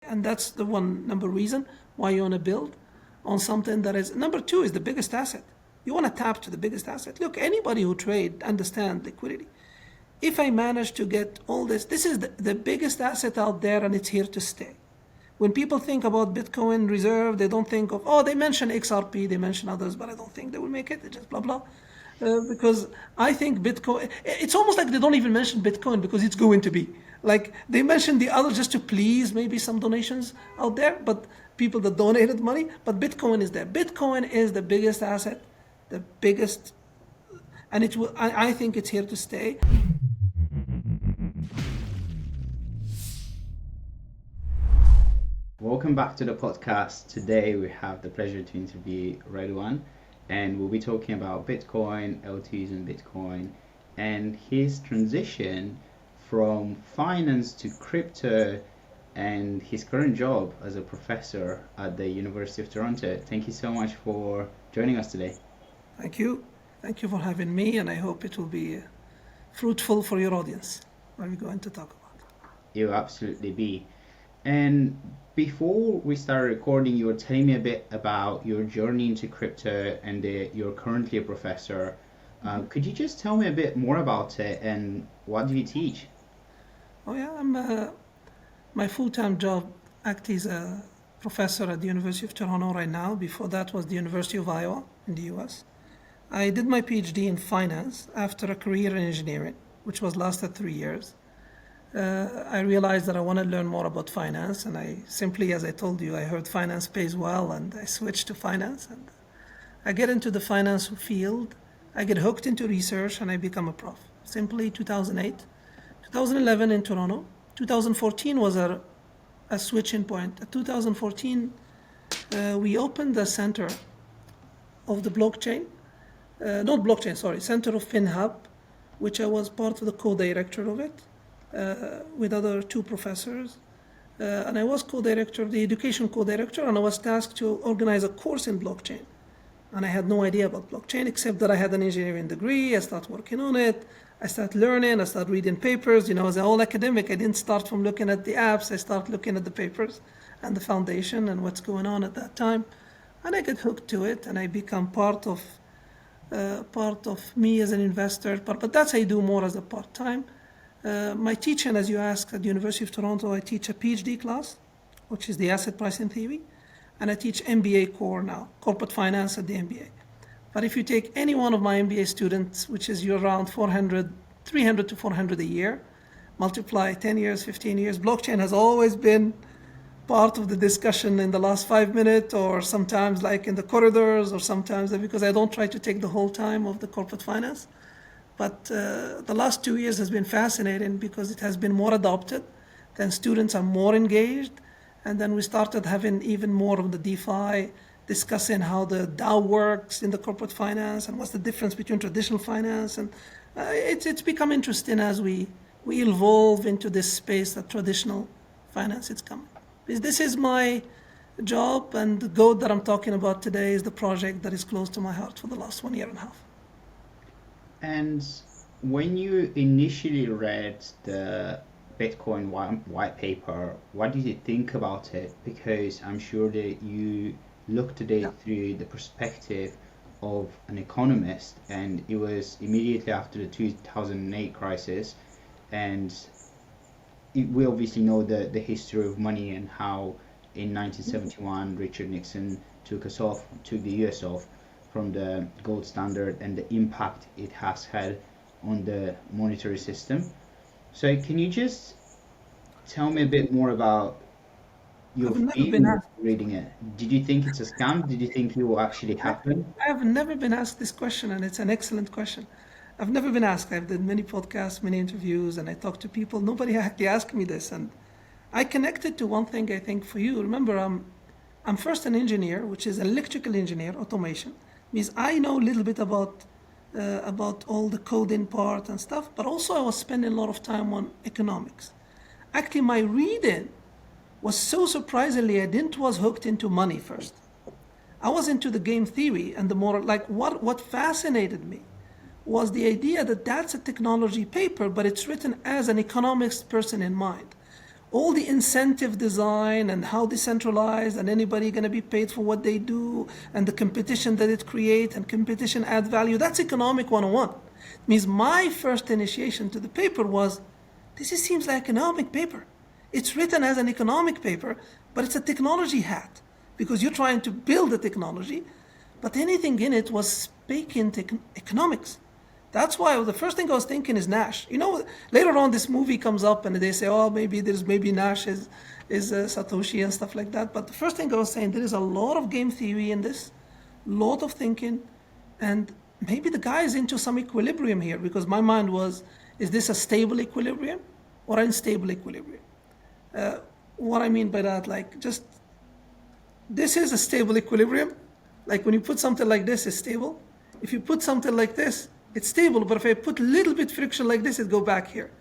And that's the number reason why you want to build on something that is, number two is the biggest asset. You want to tap to the biggest asset. Look, anybody who trade understand liquidity. If I manage to get all this is the biggest asset out there, and it's here to stay. When people think about Bitcoin reserve, they don't think of, they mention XRP, they mention others, but I don't think they will make it. It's just blah, blah. Because I think Bitcoin, it's almost like they don't even mention Bitcoin because it's going to be. Like they mention the other just to please maybe some donations out there, but people that donated money, but Bitcoin is there. Bitcoin is the biggest asset, the biggest, and it will, I think it's here to stay. Welcome back to the podcast. Today we have the pleasure to interview Redouane, and we'll be talking about Bitcoin, LTs and Bitcoin, and his transition from finance to crypto and his current job as a professor at the University of Toronto. Thank you so much for joining us today. Thank you. Thank you for having me, and I hope it will be fruitful for your audience what we're going to talk about. It will absolutely be. And before we started recording, you were telling me a bit about your journey into crypto and you're currently a professor. Could you just tell me a bit more about it and what do you teach? Oh yeah, my full-time job actually is a professor at the University of Toronto right now. Before that was the University of Iowa in the US. I did my PhD in finance after a career in engineering, which lasted 3 years. I realized that I want to learn more about finance, and I simply, as I told you, I heard finance pays well, and I switched to finance. And I get into the finance field, I get hooked into research, and I become a prof. Simply 2008, 2011 in Toronto. 2014 was a switching point. At 2014, we opened the center of the blockchain, center of FinHub, which I was part of the co-director of it. With other two professors, and I was the education co-director, and I was tasked to organize a course in blockchain. And I had no idea about blockchain except that I had an engineering degree. I started working on it. I started learning. I started reading papers. As an old academic, I didn't start from looking at the apps. I started looking at the papers and the foundation and what's going on at that time. And I get hooked to it, and I become part of me as an investor. But that's I do more as a part-time. My teaching, as you asked, at the University of Toronto, I teach a PhD class, which is the asset pricing theory, and I teach MBA core now, corporate finance at the MBA. But if you take any one of my MBA students, which is around 300 to 400 a year, multiply 10 years, 15 years, blockchain has always been part of the discussion in the last 5 minutes, or sometimes like in the corridors, or sometimes because I don't try to take the whole time of the corporate finance. But the last 2 years has been fascinating because it has been more adopted, then students are more engaged, and then we started having even more of the DeFi, discussing how the DAO works in the corporate finance and what's the difference between traditional finance. And it's become interesting as we evolve into this space that traditional finance is coming. This is my job, and the goal that I'm talking about today is the project that is close to my heart for the last 1.5 years. And when you initially read the Bitcoin white paper, what did you think about it? Because I'm sure that you looked at it through the perspective of an economist, and it was immediately after the 2008 crisis, and we obviously know the history of money and how in 1971 Richard Nixon took the US off from the gold standard and the impact it has had on the monetary system. So can you just tell me a bit more about your feeling of reading it? Did you think it's a scam? Did you think it will actually happen? I've never been asked this question, and it's an excellent question. I've never been asked. I've done many podcasts, many interviews, and I talk to people. Nobody actually asked me this, and I connected to one thing I think for you. Remember, I'm first an engineer, which is electrical engineer, automation. Means I know a little bit about all the coding part and stuff, but also I was spending a lot of time on economics. Actually, my reading was so surprisingly, was hooked into money first. I was into the game theory, and the more like what fascinated me was the idea that that's a technology paper, but it's written as an economics person in mind. all the incentive design and how decentralized and anybody going to be paid for what they do and the competition that it creates and competition add value. That's economic 101. It means my first initiation to the paper was, seems like an economic paper. It's written as an economic paper, but it's a technology hat because you're trying to build a technology, but anything in it was speaking economics. That's why the first thing I was thinking is Nash. Later on this movie comes up and they say, oh, maybe Nash is Satoshi and stuff like that. But the first thing I was saying, there is a lot of game theory in this, lot of thinking, and maybe the guy is into some equilibrium here because my mind was, is this a stable equilibrium or unstable equilibrium? What I mean by that, this is a stable equilibrium. Like when you put something like this, it's stable. If you put something like this, it's stable. But if I put a little bit friction like this, it go back here.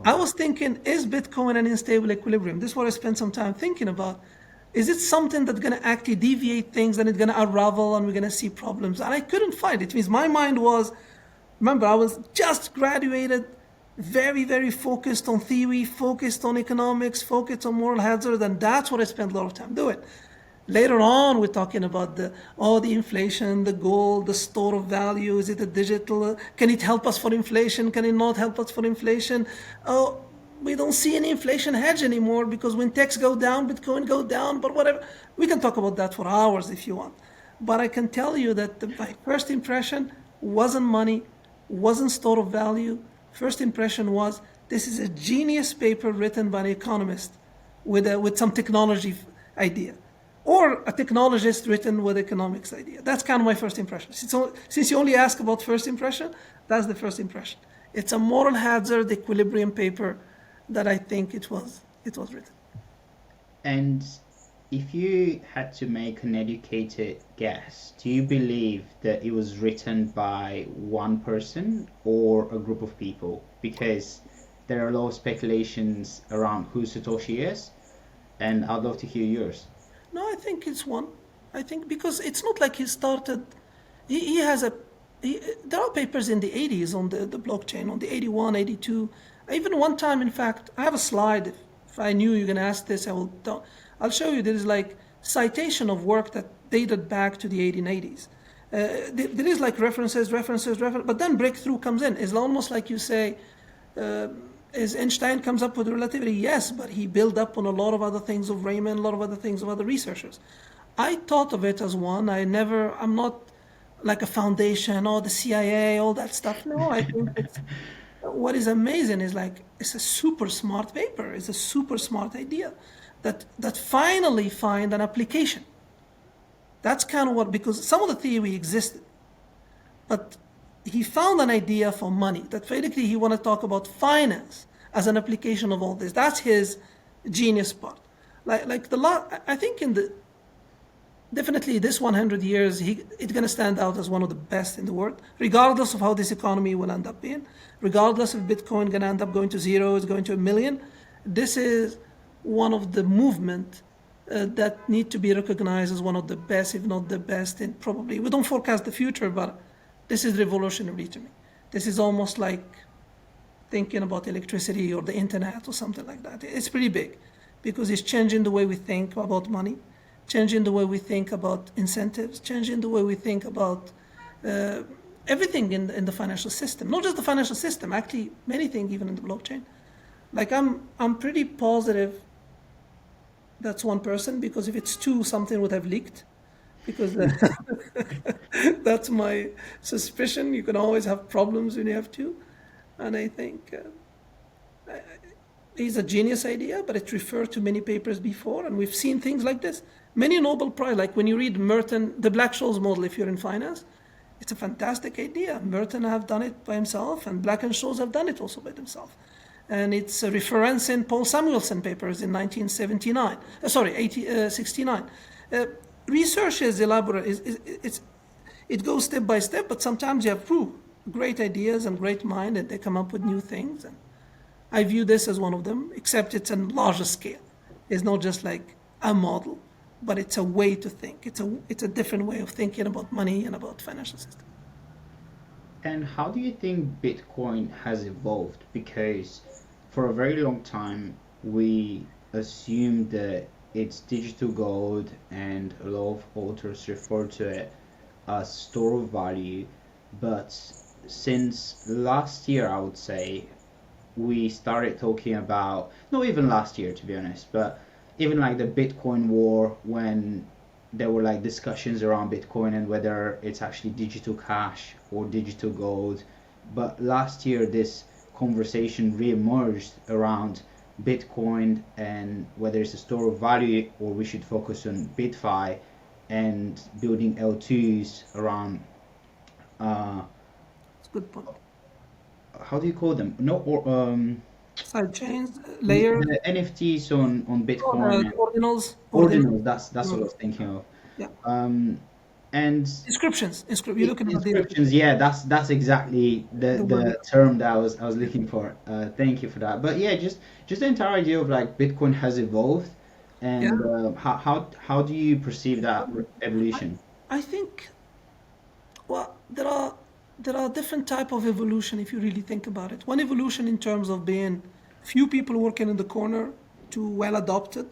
I was thinking, is Bitcoin an unstable equilibrium? This is what I spent some time thinking about. Is it something that's going to actually deviate things and it's going to unravel and we're going to see problems? And I couldn't find it. It means my mind was, remember, I was just graduated, very, very focused on theory, focused on economics, focused on moral hazard, and that's what I spent a lot of time doing. Later on, we're talking about the inflation, the gold, the store of value. Is it a digital? Can it help us for inflation? Can it not help us for inflation? Oh, we don't see any inflation hedge anymore because when techs go down, Bitcoin go down, but whatever. We can talk about that for hours if you want. But I can tell you that my first impression wasn't money, wasn't store of value. First impression was, this is a genius paper written by an economist with some technology idea. Or a technologist written with economics idea. That's kind of my first impression. Since you only ask about first impression, that's the first impression. It's a moral hazard equilibrium paper that I think it was written. And if you had to make an educated guess, do you believe that it was written by one person or a group of people? Because there are a lot of speculations around who Satoshi is, and I'd love to hear yours. No, I think it's one. I think because it's not like he started, there are papers in the 80s on the blockchain, on the 81, 82. Even one time, in fact, I have a slide. If I knew you're going to ask this, I'll show you. There is like citation of work that dated back to the 1880s. There is like references, but then breakthrough comes in. It's almost like you say, is Einstein comes up with relativity? Yes, but he built up on a lot of other things of Raymond, a lot of other things of other researchers. I thought of it as one. I'm not like a foundation or the CIA, all that stuff. No, I think what is amazing is it's a super smart paper. It's a super smart idea that finally find an application. That's kind of because some of the theory existed, but he found an idea for money that basically he want to talk about finance as an application of all this. That's his genius part. I think definitely this 100 years, it's going to stand out as one of the best in the world, regardless of how this economy will end up being, regardless if Bitcoin going to end up going to zero, it's going to 1 million. This is one of the movement that need to be recognized as one of the best, if not the best, and probably, we don't forecast the future, but this is revolutionary to me. This is almost like thinking about electricity or the internet or something like that. It's pretty big because it's changing the way we think about money, changing the way we think about incentives, changing the way we think about everything in the financial system. Not just the financial system, actually many things even in the blockchain. I'm pretty positive that's one person, because if it's two, something would have leaked. Because that's my suspicion. You can always have problems when you have two. And I think it's a genius idea, but it referred to many papers before, and we've seen things like this. Many Nobel Prize, like when you read Merton, the Black-Scholes model, if you're in finance, it's a fantastic idea. Merton have done it by himself, and Black and Scholes have done it also by themselves. And it's a reference in Paul Samuelson papers in 1969, 69. Research is elaborate. It goes step by step, but sometimes you have great ideas and great mind, and they come up with new things. And I view this as one of them, except it's on larger scale. It's not just like a model, but it's a way to think. It's a different way of thinking about money and about financial system. And how do you think Bitcoin has evolved? Because for a very long time, we assume that it's digital gold, and a lot of authors refer to it as store of value. But since last year, I would say, we started talking about, not even last year to be honest, but even like the Bitcoin war, when there were like discussions around Bitcoin and whether it's actually digital cash or digital gold. But last year, this conversation re-emerged around Bitcoin and whether it's a store of value or we should focus on BitFi and building L2s around, It's a good point. how do you call them? No, or Side chains, layers, the NFTs on Bitcoin. the ordinals, Ordinals, that's what I was thinking of. Yeah. And Inscriptions. You're looking at the inscriptions, yeah, that's exactly word. the term that I was looking for. Thank you for that. But yeah, just the entire idea of like Bitcoin has evolved, and how do you perceive that evolution? I think, well, there are different type of evolution if you really think about it. One evolution in terms of being few people working in the corner to well adopted.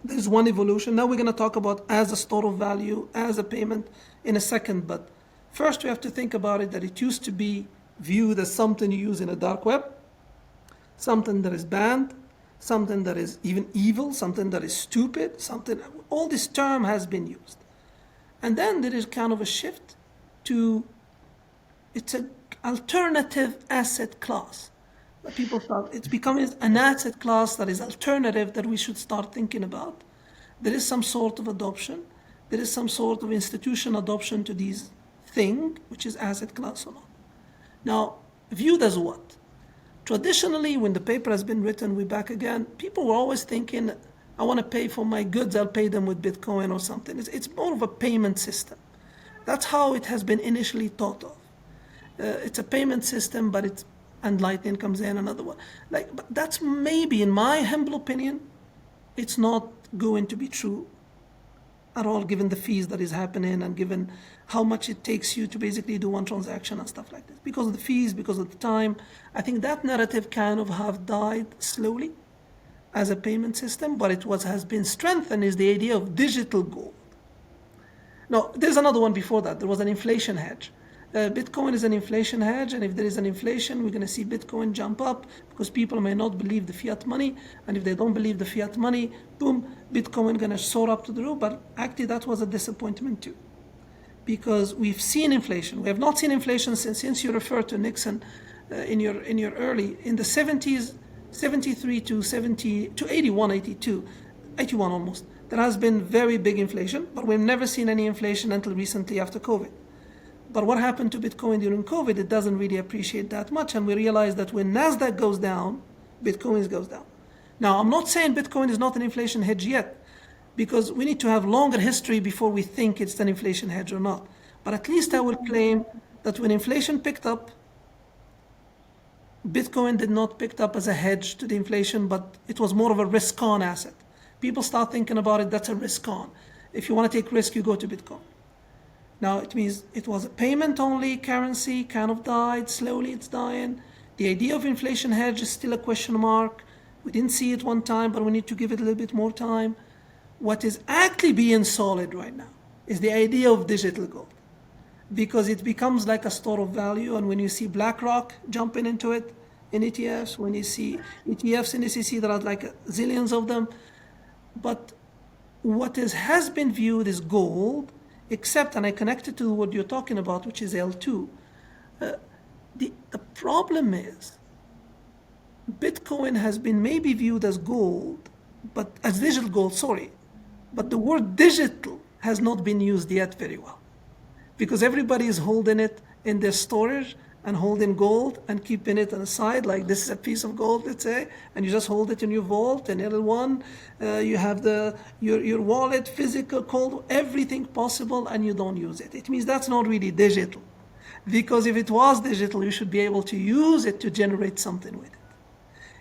There's one evolution. Now we're going to talk about as a store of value, as a payment in a second. But first we have to think about it that it used to be viewed as something you use in a dark web, something that is banned, something that is even evil, something that is stupid, something, all this term has been used. And then there is kind of a shift to, it's an alternative asset class. People thought it's becoming an asset class that is alternative that we should start thinking about. There is some sort of adoption. There is some sort of institution adoption to these thing, which is asset class or not. Now, viewed as what? Traditionally, when the paper has been written, we back again, people were always thinking, I want to pay for my goods, I'll pay them with Bitcoin or something. It's more of a payment system. That's how it has been initially thought of. It's a payment system, but it's, and Lightning comes in, another one. Like, but that's maybe, in my humble opinion, it's not going to be true at all, given the fees that is happening and given how much it takes you to basically do one transaction and stuff like this. Because of the fees, because of the time, I think that narrative kind of have died slowly as a payment system, but has been strengthened is the idea of digital gold. Now, there's another one before that. There was an inflation hedge. Bitcoin is an inflation hedge, and if there is an inflation, we're going to see Bitcoin jump up because people may not believe the fiat money, and if they don't believe the fiat money, boom, Bitcoin going to soar up to the roof. But actually, that was a disappointment too, because we've seen inflation. We have not seen inflation since you referred to Nixon in your early in the 70s, 73 to 70 to 81, 82, 81 almost. There has been very big inflation, but we've never seen any inflation until recently after COVID. But what happened to Bitcoin during COVID, it doesn't really appreciate that much. And we realize that when NASDAQ goes down, Bitcoin goes down. Now, I'm not saying Bitcoin is not an inflation hedge yet, because we need to have longer history before we think it's an inflation hedge or not. But at least I will claim that when inflation picked up, Bitcoin did not pick up as a hedge to the inflation, but it was more of a risk-on asset. People start thinking about it, that's a risk-on. If you want to take risk, you go to Bitcoin. Now, it means it was a payment-only currency, kind of died, slowly it's dying. The idea of inflation hedge is still a question mark. We didn't see it one time, but we need to give it a little bit more time. What is actually being solid right now is the idea of digital gold, because it becomes like a store of value. And when you see BlackRock jumping into it in ETFs, when you see ETFs in SEC, there are like zillions of them. But what has been viewed as gold, except, and I connect it to what you're talking about, which is L2. The problem is Bitcoin has been maybe viewed as gold, but as digital gold, sorry. But the word digital has not been used yet very well, because everybody is holding it in their storage and holding gold and keeping it on the side, like this is a piece of gold, let's say, and you just hold it in your vault, and L1, you have your wallet, physical, cold, everything possible, and you don't use it. It means that's not really digital, because if it was digital, you should be able to use it to generate something with it.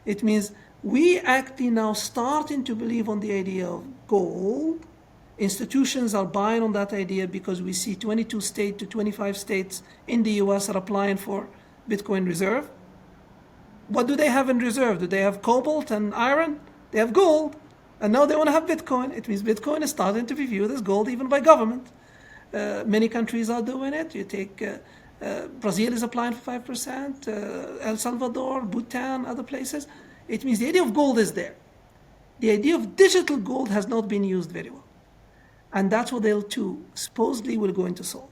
It means we actually now starting to believe on the idea of gold. Institutions are buying on that idea because we see 22 states to 25 states in the US are applying for Bitcoin reserve. What do they have in reserve? Do they have cobalt and iron? They have gold. And now they want to have Bitcoin. It means Bitcoin is starting to be viewed as gold even by government. Many countries are doing it. You take Brazil is applying for 5%, El Salvador, Bhutan, other places. It means the idea of gold is there. The idea of digital gold has not been used very well. And that's what L2 supposedly will going to solve.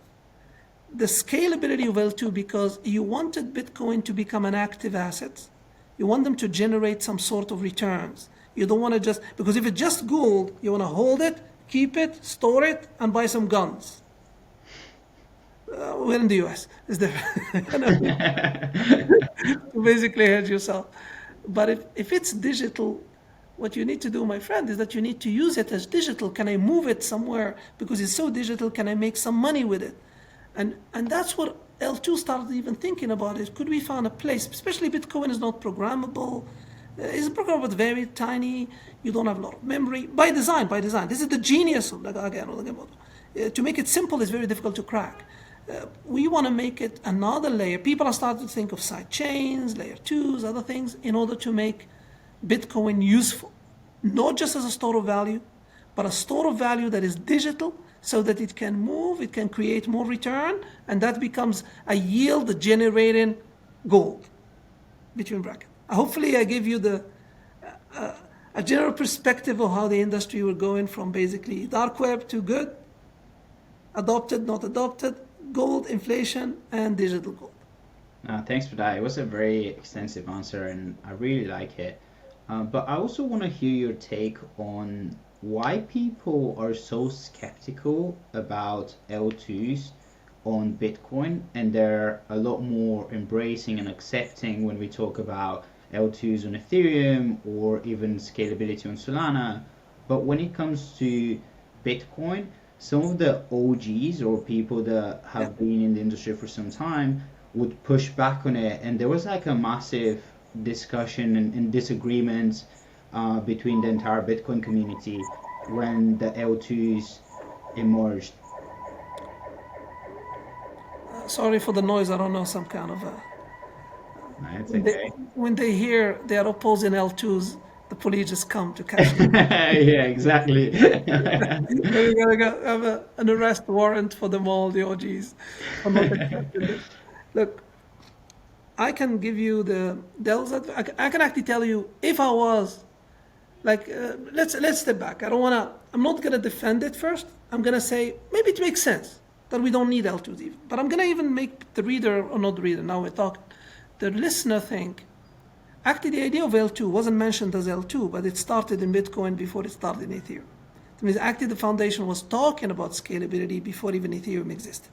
The scalability of L2, because you wanted Bitcoin to become an active asset. You want them to generate some sort of returns. You don't want to just, because if it's just gold, you want to hold it, keep it, store it, and buy some guns. We're in the US. It's different. To basically hedge yourself. But if it's digital, what you need to do, my friend, is that you need to use it as digital. Can I move it somewhere? Because it's so digital, can I make some money with it? And that's what L2 started even thinking about is, could we find a place, especially Bitcoin is not programmable. It's programmable but very tiny. You don't have a lot of memory. By design. This is the genius of to make it simple is very difficult to crack. We want to make it another layer. People are starting to think of side chains, layer 2s, other things, in order to make Bitcoin useful. Not just as a store of value, but a store of value that is digital, so that it can move, it can create more return, and that becomes a yield generating gold, between brackets. Hopefully I give you a general perspective of how the industry will go in from basically dark web to good, adopted, not adopted, gold, inflation, and digital gold. Thanks for that. It was a very extensive answer, and I really like it. But I also want to hear your take on why people are so skeptical about L2s on Bitcoin, and they're a lot more embracing and accepting when we talk about L2s on Ethereum or even scalability on Solana. But when it comes to Bitcoin, some of the OGs or people that have been in the industry for some time would push back on it, and there was like a massive discussion and disagreements between the entire Bitcoin community when the L2s emerged. Sorry for the noise. I don't know, some kind of It's okay. when they hear they are opposing L2s, the police just come to catch them. Yeah, exactly. We gotta have an arrest warrant for them all, the OGs, for not accepting it. Look, I can give you the devil's advocate. I can actually tell you if I was like, let's step back. I'm not gonna defend it first. I'm gonna say maybe it makes sense that we don't need L2s even. But I'm gonna even make the reader, or not the reader, now we're talking, the listener think, actually the idea of L2 wasn't mentioned as L2, but it started in Bitcoin before it started in Ethereum. It means actually the foundation was talking about scalability before even Ethereum existed.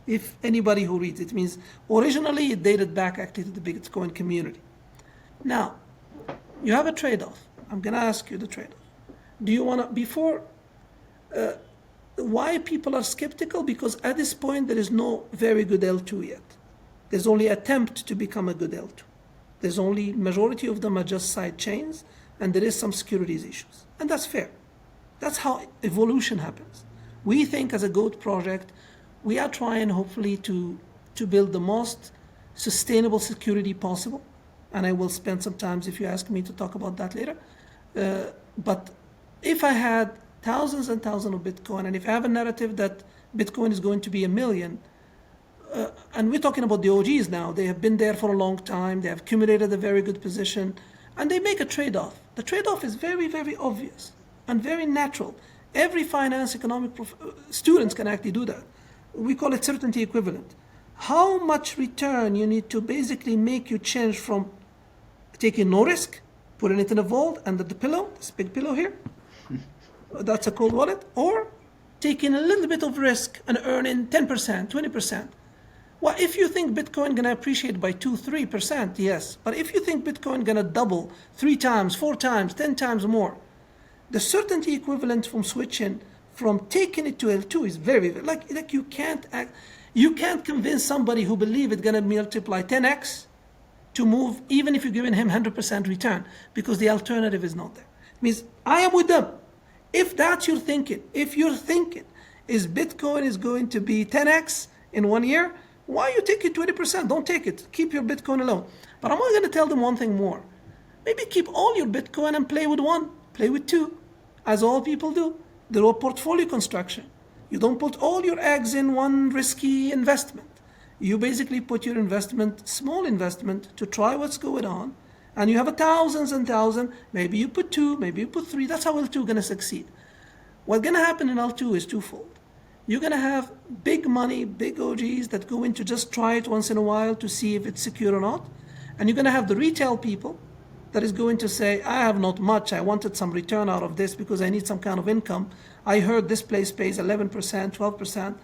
If anybody who reads it, means originally it dated back actually to the Bitcoin community. Now, you have a trade-off. I'm gonna ask you the trade-off. Do you wanna, before, why people are skeptical? Because at this point there is no very good L2 yet. There's only attempt to become a good L2. There's only majority of them are just side chains, and there is some securities issues. And that's fair. That's how evolution happens. We think as a GOAT project, we are trying hopefully to build the most sustainable security possible. And I will spend some time, if you ask me, to talk about that later. But if I had thousands and thousands of Bitcoin, and if I have a narrative that Bitcoin is going to be 1 million, and we're talking about the OGs now, they have been there for a long time, they have accumulated a very good position, and they make a trade-off. The trade-off is very, very obvious and very natural. Every finance, economic students can actually do that. We call it certainty equivalent. How much return you need to basically make you change from taking no risk, putting it in a vault under the pillow, this big pillow here, that's a cold wallet, or taking a little bit of risk and earning 10%, 20%. Well, if you think Bitcoin gonna appreciate by 2-3%, yes. But if you think Bitcoin gonna double 3 times, 4 times, 10 times more, the certainty equivalent from switching from taking it to L2 is very, very like you can't convince somebody who believe it's gonna multiply 10x to move, even if you're giving him 100% return, because the alternative is not there. It means I am with them. If that's your thinking, if you're thinking is Bitcoin is going to be 10x in 1 year, Why are you taking 20%? Don't take it. Keep your Bitcoin alone. But I'm only going to tell them one thing more. Maybe keep all your Bitcoin and play with one, play with two, as all people do. Do a portfolio construction. You don't put all your eggs in one risky investment. You basically put your investment, small investment, to try what's going on, and you have thousands and thousands. Maybe you put two, maybe you put three. That's how L2 going to succeed. What's going to happen in L2 is twofold. You're going to have big money, big OGs that go in to just try it once in a while to see if it's secure or not. And you're going to have the retail people that is going to say, I have not much. I wanted some return out of this because I need some kind of income. I heard this place pays 11%, 12%.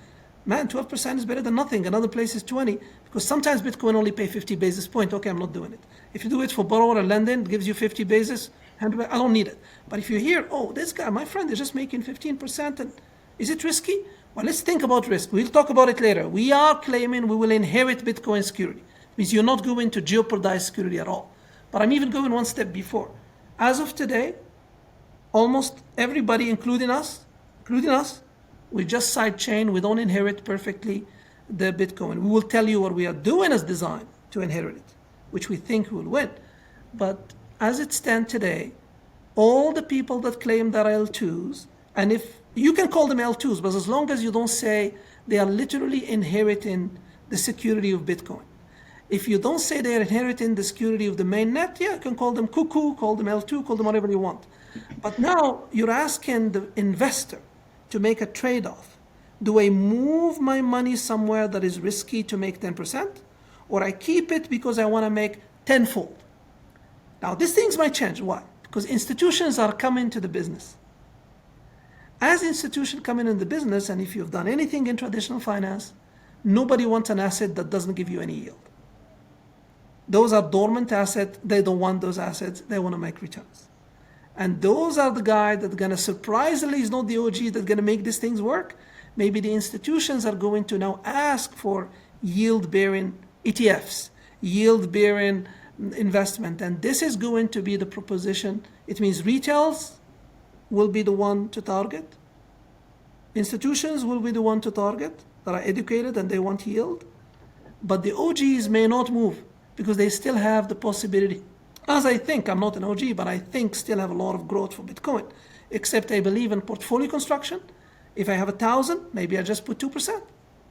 Man, 12% is better than nothing. Another place is 20, because sometimes Bitcoin only pay 50 basis points. Okay, I'm not doing it. If you do it for borrower or lending, it gives you 50 basis. I don't need it. But if you hear, oh, this guy, my friend, is just making 15%, and is it risky? Well, let's think about risk. We'll talk about it later. We are claiming we will inherit Bitcoin security. It means you're not going to jeopardize security at all. But I'm even going one step before. As of today, almost everybody, including us, we just sidechain. We don't inherit perfectly the Bitcoin. We will tell you what we are doing as design to inherit it, which we think will win. But as it stands today, all the people that claim they're L2s, and if you can call them L2s, but as long as you don't say they are literally inheriting the security of Bitcoin. If you don't say they're inheriting the security of the mainnet, yeah, you can call them cuckoo, call them L2, call them whatever you want. But now you're asking the investor to make a trade-off. Do I move my money somewhere that is risky to make 10%? Or I keep it because I want to make tenfold? Now, these things might change. Why? Because institutions are coming to the business. As institutions come in the business, and if you've done anything in traditional finance, nobody wants an asset that doesn't give you any yield. Those are dormant assets. They don't want those assets. They want to make returns. And those are the guys that are going to, surprisingly, is not the OG that's going to make these things work. Maybe the institutions are going to now ask for yield-bearing ETFs, yield-bearing investment. And this is going to be the proposition. It means retails will be the one to target. Institutions will be the one to target that are educated and they want yield. But the OGs may not move because they still have the possibility. As I think, I'm not an OG, but I think still have a lot of growth for Bitcoin. Except I believe in portfolio construction. If I have 1,000, maybe I just put 2%.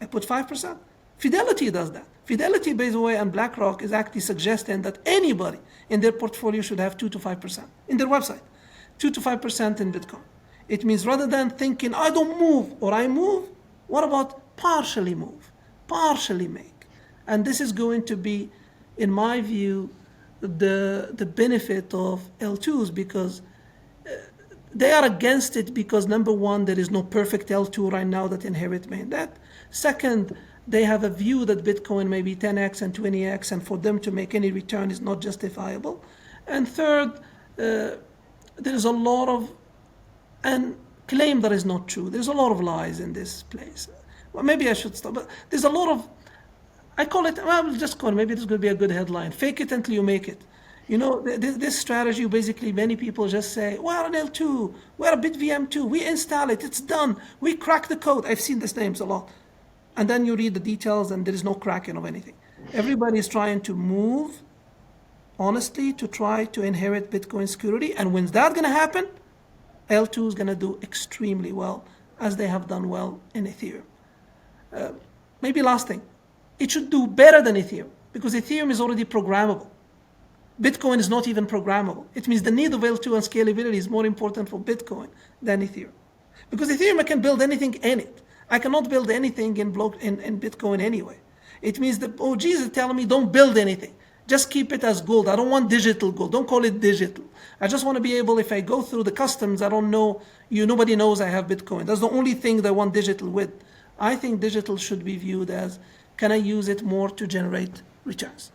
I put 5%. Fidelity does that. Fidelity, by the way, and BlackRock is actually suggesting that anybody in their portfolio should have 2 to 5% in their website. 2 to 5% in Bitcoin. It means rather than thinking, I don't move or I move, what about partially move, partially make? And this is going to be, in my view, the benefit of L2s, because they are against it because, number one, there is no perfect L2 right now that inherit mainnet. Second, they have a view that Bitcoin may be 10x and 20x, and for them to make any return is not justifiable. And third, there is a lot of, and claim that is not true. There's a lot of lies in this place. Well, maybe I should stop, but there's a lot of, I call it, well, we'll just call it, maybe this is going to be a good headline, fake it until you make it. You know, this strategy, basically, many people just say, we're an L2, we're a BitVM2, we install it, it's done, we crack the code. I've seen these names a lot. And then you read the details and there is no cracking of anything. Everybody is trying to move, honestly, to try to inherit Bitcoin security. And when's that going to happen? L2 is going to do extremely well, as they have done well in Ethereum. Maybe last thing, it should do better than Ethereum, because Ethereum is already programmable. Bitcoin is not even programmable. It means the need of L2 and scalability is more important for Bitcoin than Ethereum. Because Ethereum, I can build anything in it. I cannot build anything in Bitcoin anyway. It means the OGs are telling me don't build anything. Just keep it as gold. I don't want digital gold. Don't call it digital. I just want to be able, if I go through the customs, I don't know, nobody knows I have Bitcoin. That's the only thing that I want digital with. I think digital should be viewed as, can I use it more to generate returns?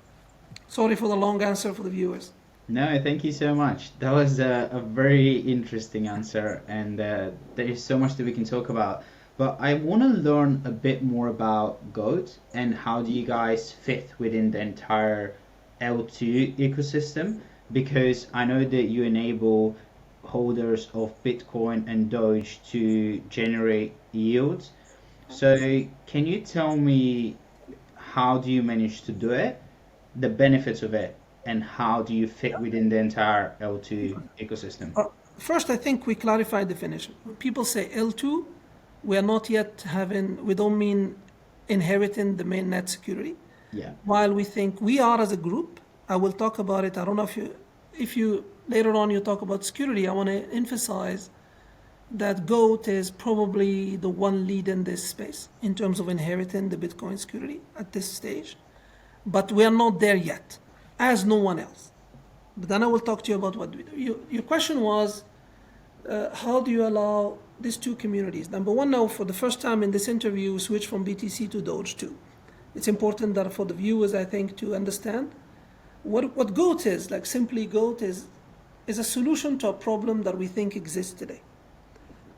Sorry for the long answer for the viewers. No, thank you so much. That was a very interesting answer, and there is so much that we can talk about. But I want to learn a bit more about GOAT and how do you guys fit within the entire L2 ecosystem, because I know that you enable holders of Bitcoin and Doge to generate yields. So can you tell me how do you manage to do it, the benefits of it, and how do you fit within the entire L2 ecosystem? First, I think we clarify definition. When people say L2, we are not yet we don't mean inheriting the mainnet security. Yeah. While we think we are as a group, I will talk about it. I don't know if you later on you talk about security, I want to emphasize that GOAT is probably the one lead in this space in terms of inheriting the Bitcoin security at this stage. But we are not there yet, as no one else. But then I will talk to you about what we do. Your question was, how do you allow these two communities? Number one, now for the first time in this interview, we switch from BTC to Doge too. It's important that for the viewers, I think, to understand what GOAT is. Like simply GOAT is a solution to a problem that we think exists today.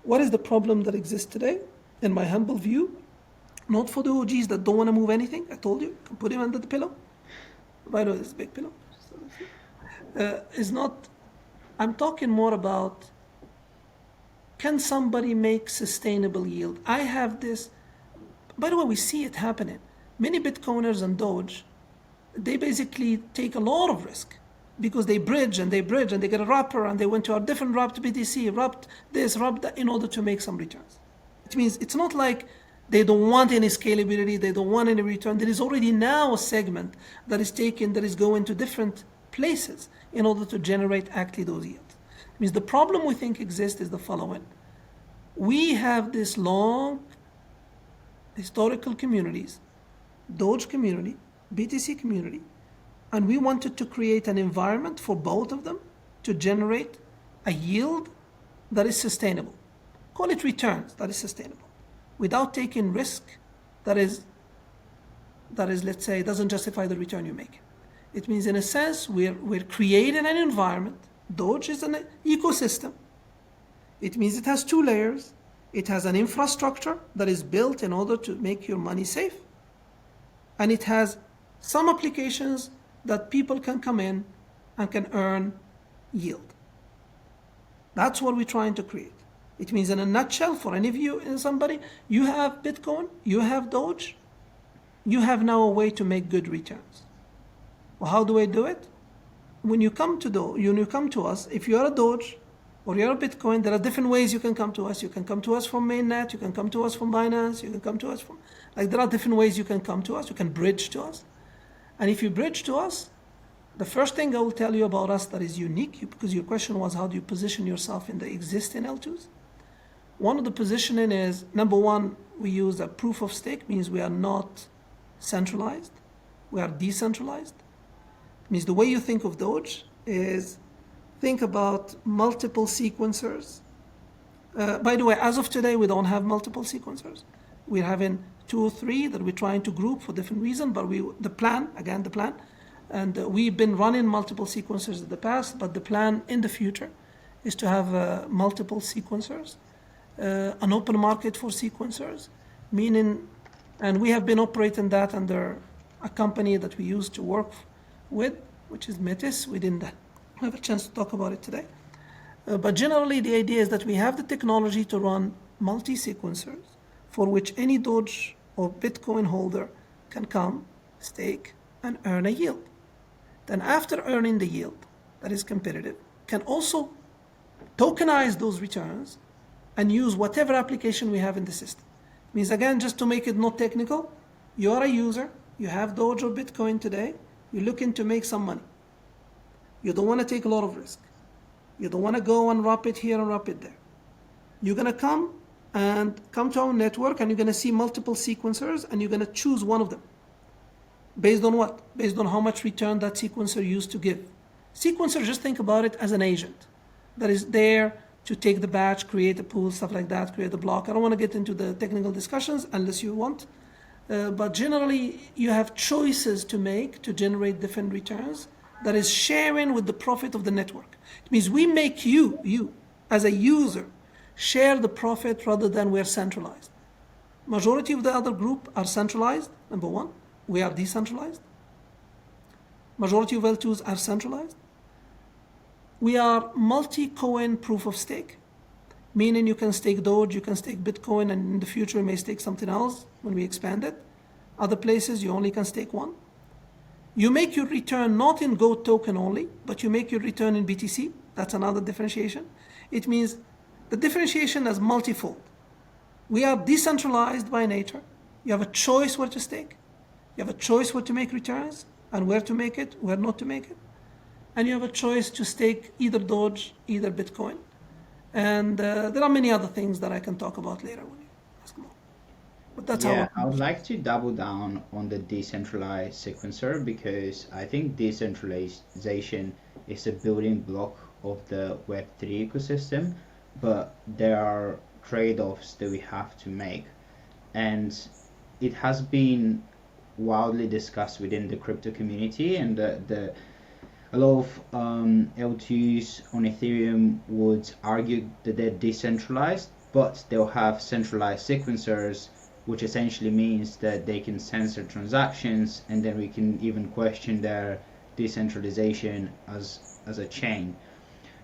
What is the problem that exists today? In my humble view, not for the OGs that don't want to move anything. I told you, you can put him under the pillow. By the way, this big pillow. Is not, I'm talking more about, can somebody make sustainable yield? I have this, by the way, we see it happening. Many Bitcoiners and Doge, they basically take a lot of risk because they bridge and they get a wrapper and they went to a different wrapped BTC, wrapped this, wrapped that in order to make some returns. It means it's not like they don't want any scalability, they don't want any return. There is already now a segment that is taken, that is going to different places in order to generate actually those yields. It means the problem we think exists is the following. We have this long historical communities, Doge community, BTC community, and we wanted to create an environment for both of them to generate a yield that is sustainable. Call it returns that is sustainable, without taking risk that is, let's say, doesn't justify the return you make. It means, in a sense, we're creating an environment. Doge is an ecosystem. It means it has two layers. It has an infrastructure that is built in order to make your money safe. And it has some applications that people can come in and can earn yield. That's what we're trying to create. It means, in a nutshell, for any of you, somebody, you have Bitcoin, you have Doge, you have now a way to make good returns. Well, how do I do it? When you come to us, if you are a Doge or you're a Bitcoin, there are different ways you can come to us. You can come to us from mainnet, you can come to us from Binance, you can come to us from, there are different ways you can come to us. You can bridge to us. And if you bridge to us, the first thing I will tell you about us that is unique, because your question was, how do you position yourself in the existing L2s? One of the positioning is, number one, we use a proof of stake, means we are not centralized, we are decentralized. It means the way you think of Doge is, think about multiple sequencers. By the way, as of today, we don't have multiple sequencers. We're having 2 or 3 that we're trying to group for different reasons, but the plan, and we've been running multiple sequencers in the past, but the plan in the future is to have multiple sequencers, an open market for sequencers, meaning, and we have been operating that under a company that we used to work with, which is Metis. We didn't have a chance to talk about it today. But generally, the idea is that we have the technology to run multi-sequencers for which any Doge or Bitcoin holder can come, stake, and earn a yield. Then after earning the yield that is competitive, can also tokenize those returns and use whatever application we have in the system. It means, again, just to make it not technical, you are a user, you have Doge or Bitcoin today, you're looking to make some money. You don't want to take a lot of risk. You don't want to go and wrap it here and wrap it there. You're going to come to our network, and you're going to see multiple sequencers, and you're going to choose one of them. Based on what? Based on how much return that sequencer used to give. Sequencer, just think about it as an agent that is there to take the batch, create a pool, stuff like that, create a block. I don't want to get into the technical discussions unless you want. But generally, you have choices to make to generate different returns that is sharing with the profit of the network. It means we make you as a user, share the profit rather than we're centralized. Majority of the other group are centralized, number one. We are decentralized. Majority of L2s are centralized. We are multi-coin proof of stake, meaning you can stake Doge, you can stake Bitcoin, and in the future you may stake something else when we expand it. Other places, you only can stake one. You make your return not in Goat token only, but you make your return in BTC. That's another differentiation. It means the differentiation is multifold. We are decentralized by nature. You have a choice where to stake. You have a choice where to make returns and where to make it, where not to make it. And you have a choice to stake either Doge, either Bitcoin. And there are many other things that I can talk about later when you ask more. But that's Yeah, how. I would like to double down on the decentralized sequencer because I think decentralization is a building block of the Web3 ecosystem, but there are trade-offs that we have to make. And it has been wildly discussed within the crypto community, and a lot of L2s on Ethereum would argue that they're decentralized, but they'll have centralized sequencers, which essentially means that they can censor transactions, and then we can even question their decentralization as a chain.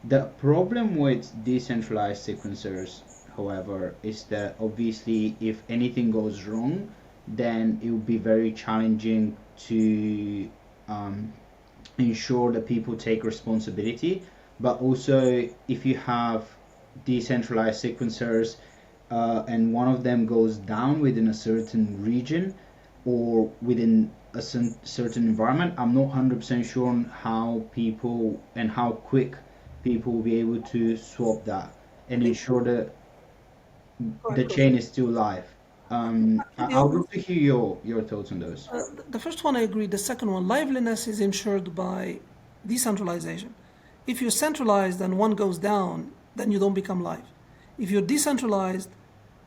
The problem with decentralized sequencers, however, is that obviously if anything goes wrong, then it will be very challenging to ensure that people take responsibility. But also, if you have decentralized sequencers and one of them goes down within a certain region or within a certain environment, I'm not 100% sure on how people and how quick people will be able to swap that and ensure that the chain is still live. I would love to hear your thoughts on those. The first one I agree. The second one, liveliness is ensured by decentralization. If you're centralized and one goes down, then you don't become live. If you're decentralized,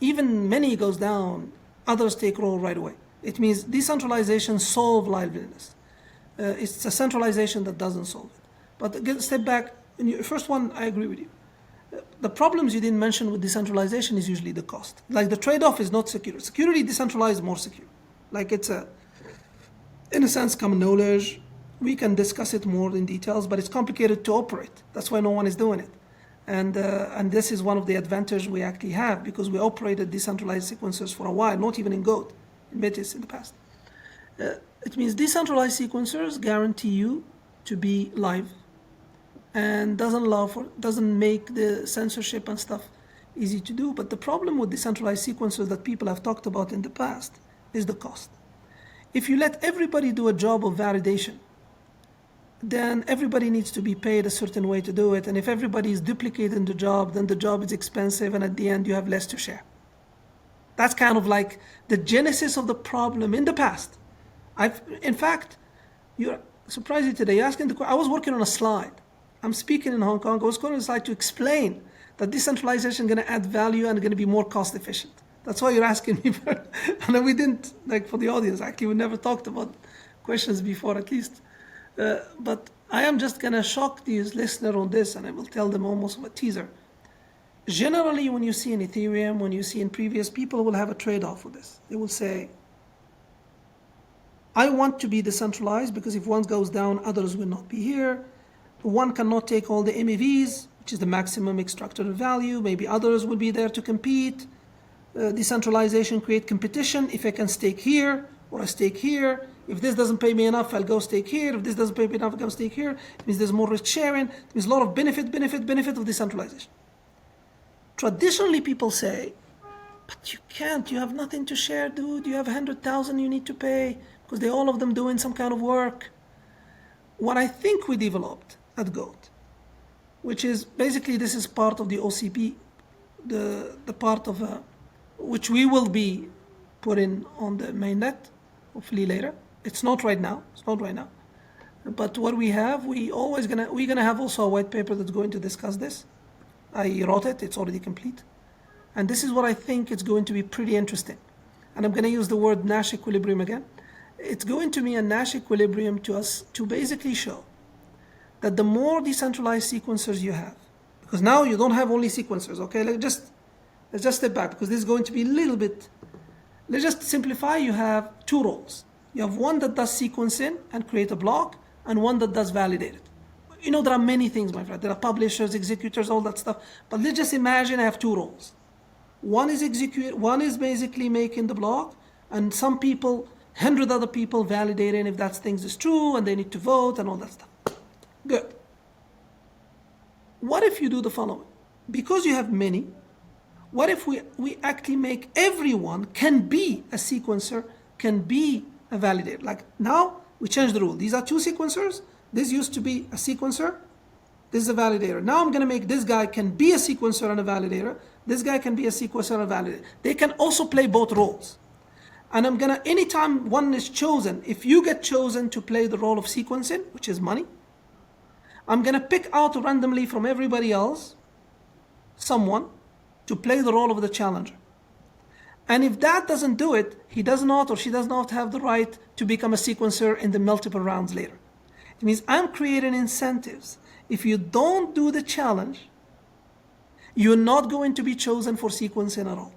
even many goes down, others take role right away. It means decentralization solve liveliness. It's a centralization that doesn't solve it. But again, step back. In your first one, I agree with you. The problems you didn't mention with decentralization is usually the cost. Like the trade-off is not secure. Security decentralized is more secure. Like it's in a sense, common knowledge. We can discuss it more in details, but it's complicated to operate. That's why no one is doing it. And this is one of the advantages we actually have because we operated decentralized sequencers for a while, not even in Goat, in Metis in the past. It means decentralized sequencers guarantee you to be live and doesn't make the censorship and stuff easy to do. But the problem with decentralized sequencers that people have talked about in the past is the cost. If you let everybody do a job of validation, then everybody needs to be paid a certain way to do it. And if everybody is duplicating the job, then the job is expensive, and at the end you have less to share. That's kind of like the genesis of the problem in the past. In fact, you're surprised today. I was working on a slide. I'm speaking in Hong Kong. I was going to slide to explain that decentralization is going to add value and going to be more cost efficient. That's why you're asking me for it. And then we didn't, like for the audience, actually, we never talked about questions before at least. But I am just going to shock these listeners on this, and I will tell them almost a teaser. Generally, when you see in Ethereum, when you see in previous, people will have a trade-off with this. They will say, I want to be decentralized because if one goes down, others will not be here. One cannot take all the MEVs, which is the maximum extracted value. Maybe others will be there to compete. Decentralization create competition. If I can stake here or I stake here, if this doesn't pay me enough, I'll go stake here. If this doesn't pay me enough, I'll go stake here. It means there's more risk sharing. It means a lot of benefit of decentralization. Traditionally, people say, but you can't. You have nothing to share, dude. You have 100,000 you need to pay because they all of them doing some kind of work. What I think we developed at Goat, which is basically this is part of the OCP, the part of which we will be putting on the mainnet, hopefully later. It's not right now. But what we have, we're gonna have also a white paper that's going to discuss this. I wrote it. It's already complete, and this is what I think it's going to be pretty interesting. And I'm going to use the word Nash equilibrium again. It's going to be a Nash equilibrium to us to basically show that the more decentralized sequencers you have, because now you don't have only sequencers, okay? Let's just step back because this is going to be a little bit, let's just simplify. You have two roles. You have one that does sequencing and create a block, and one that does validate it. You know, there are many things, my friend. There are publishers, executors, all that stuff. But let's just imagine I have two roles. One is basically making the block, and some people 100 other people validating if that thing is true, and they need to vote and all that stuff. Good. What if you do the following? Because you have many, what if we actually make everyone can be a sequencer, can be a validator? Like now, we change the rule. These are two sequencers. This used to be a sequencer. This is a validator. Now I'm going to make this guy can be a sequencer and a validator. This guy can be a sequencer and a validator. They can also play both roles. And I'm going to, anytime one is chosen, if you get chosen to play the role of sequencing, which is money, I'm going to pick out randomly from everybody else someone to play the role of the challenger. And if that doesn't do it, he does not or she does not have the right to become a sequencer in the multiple rounds later. It means I'm creating incentives. If you don't do the challenge, you're not going to be chosen for sequencing at all.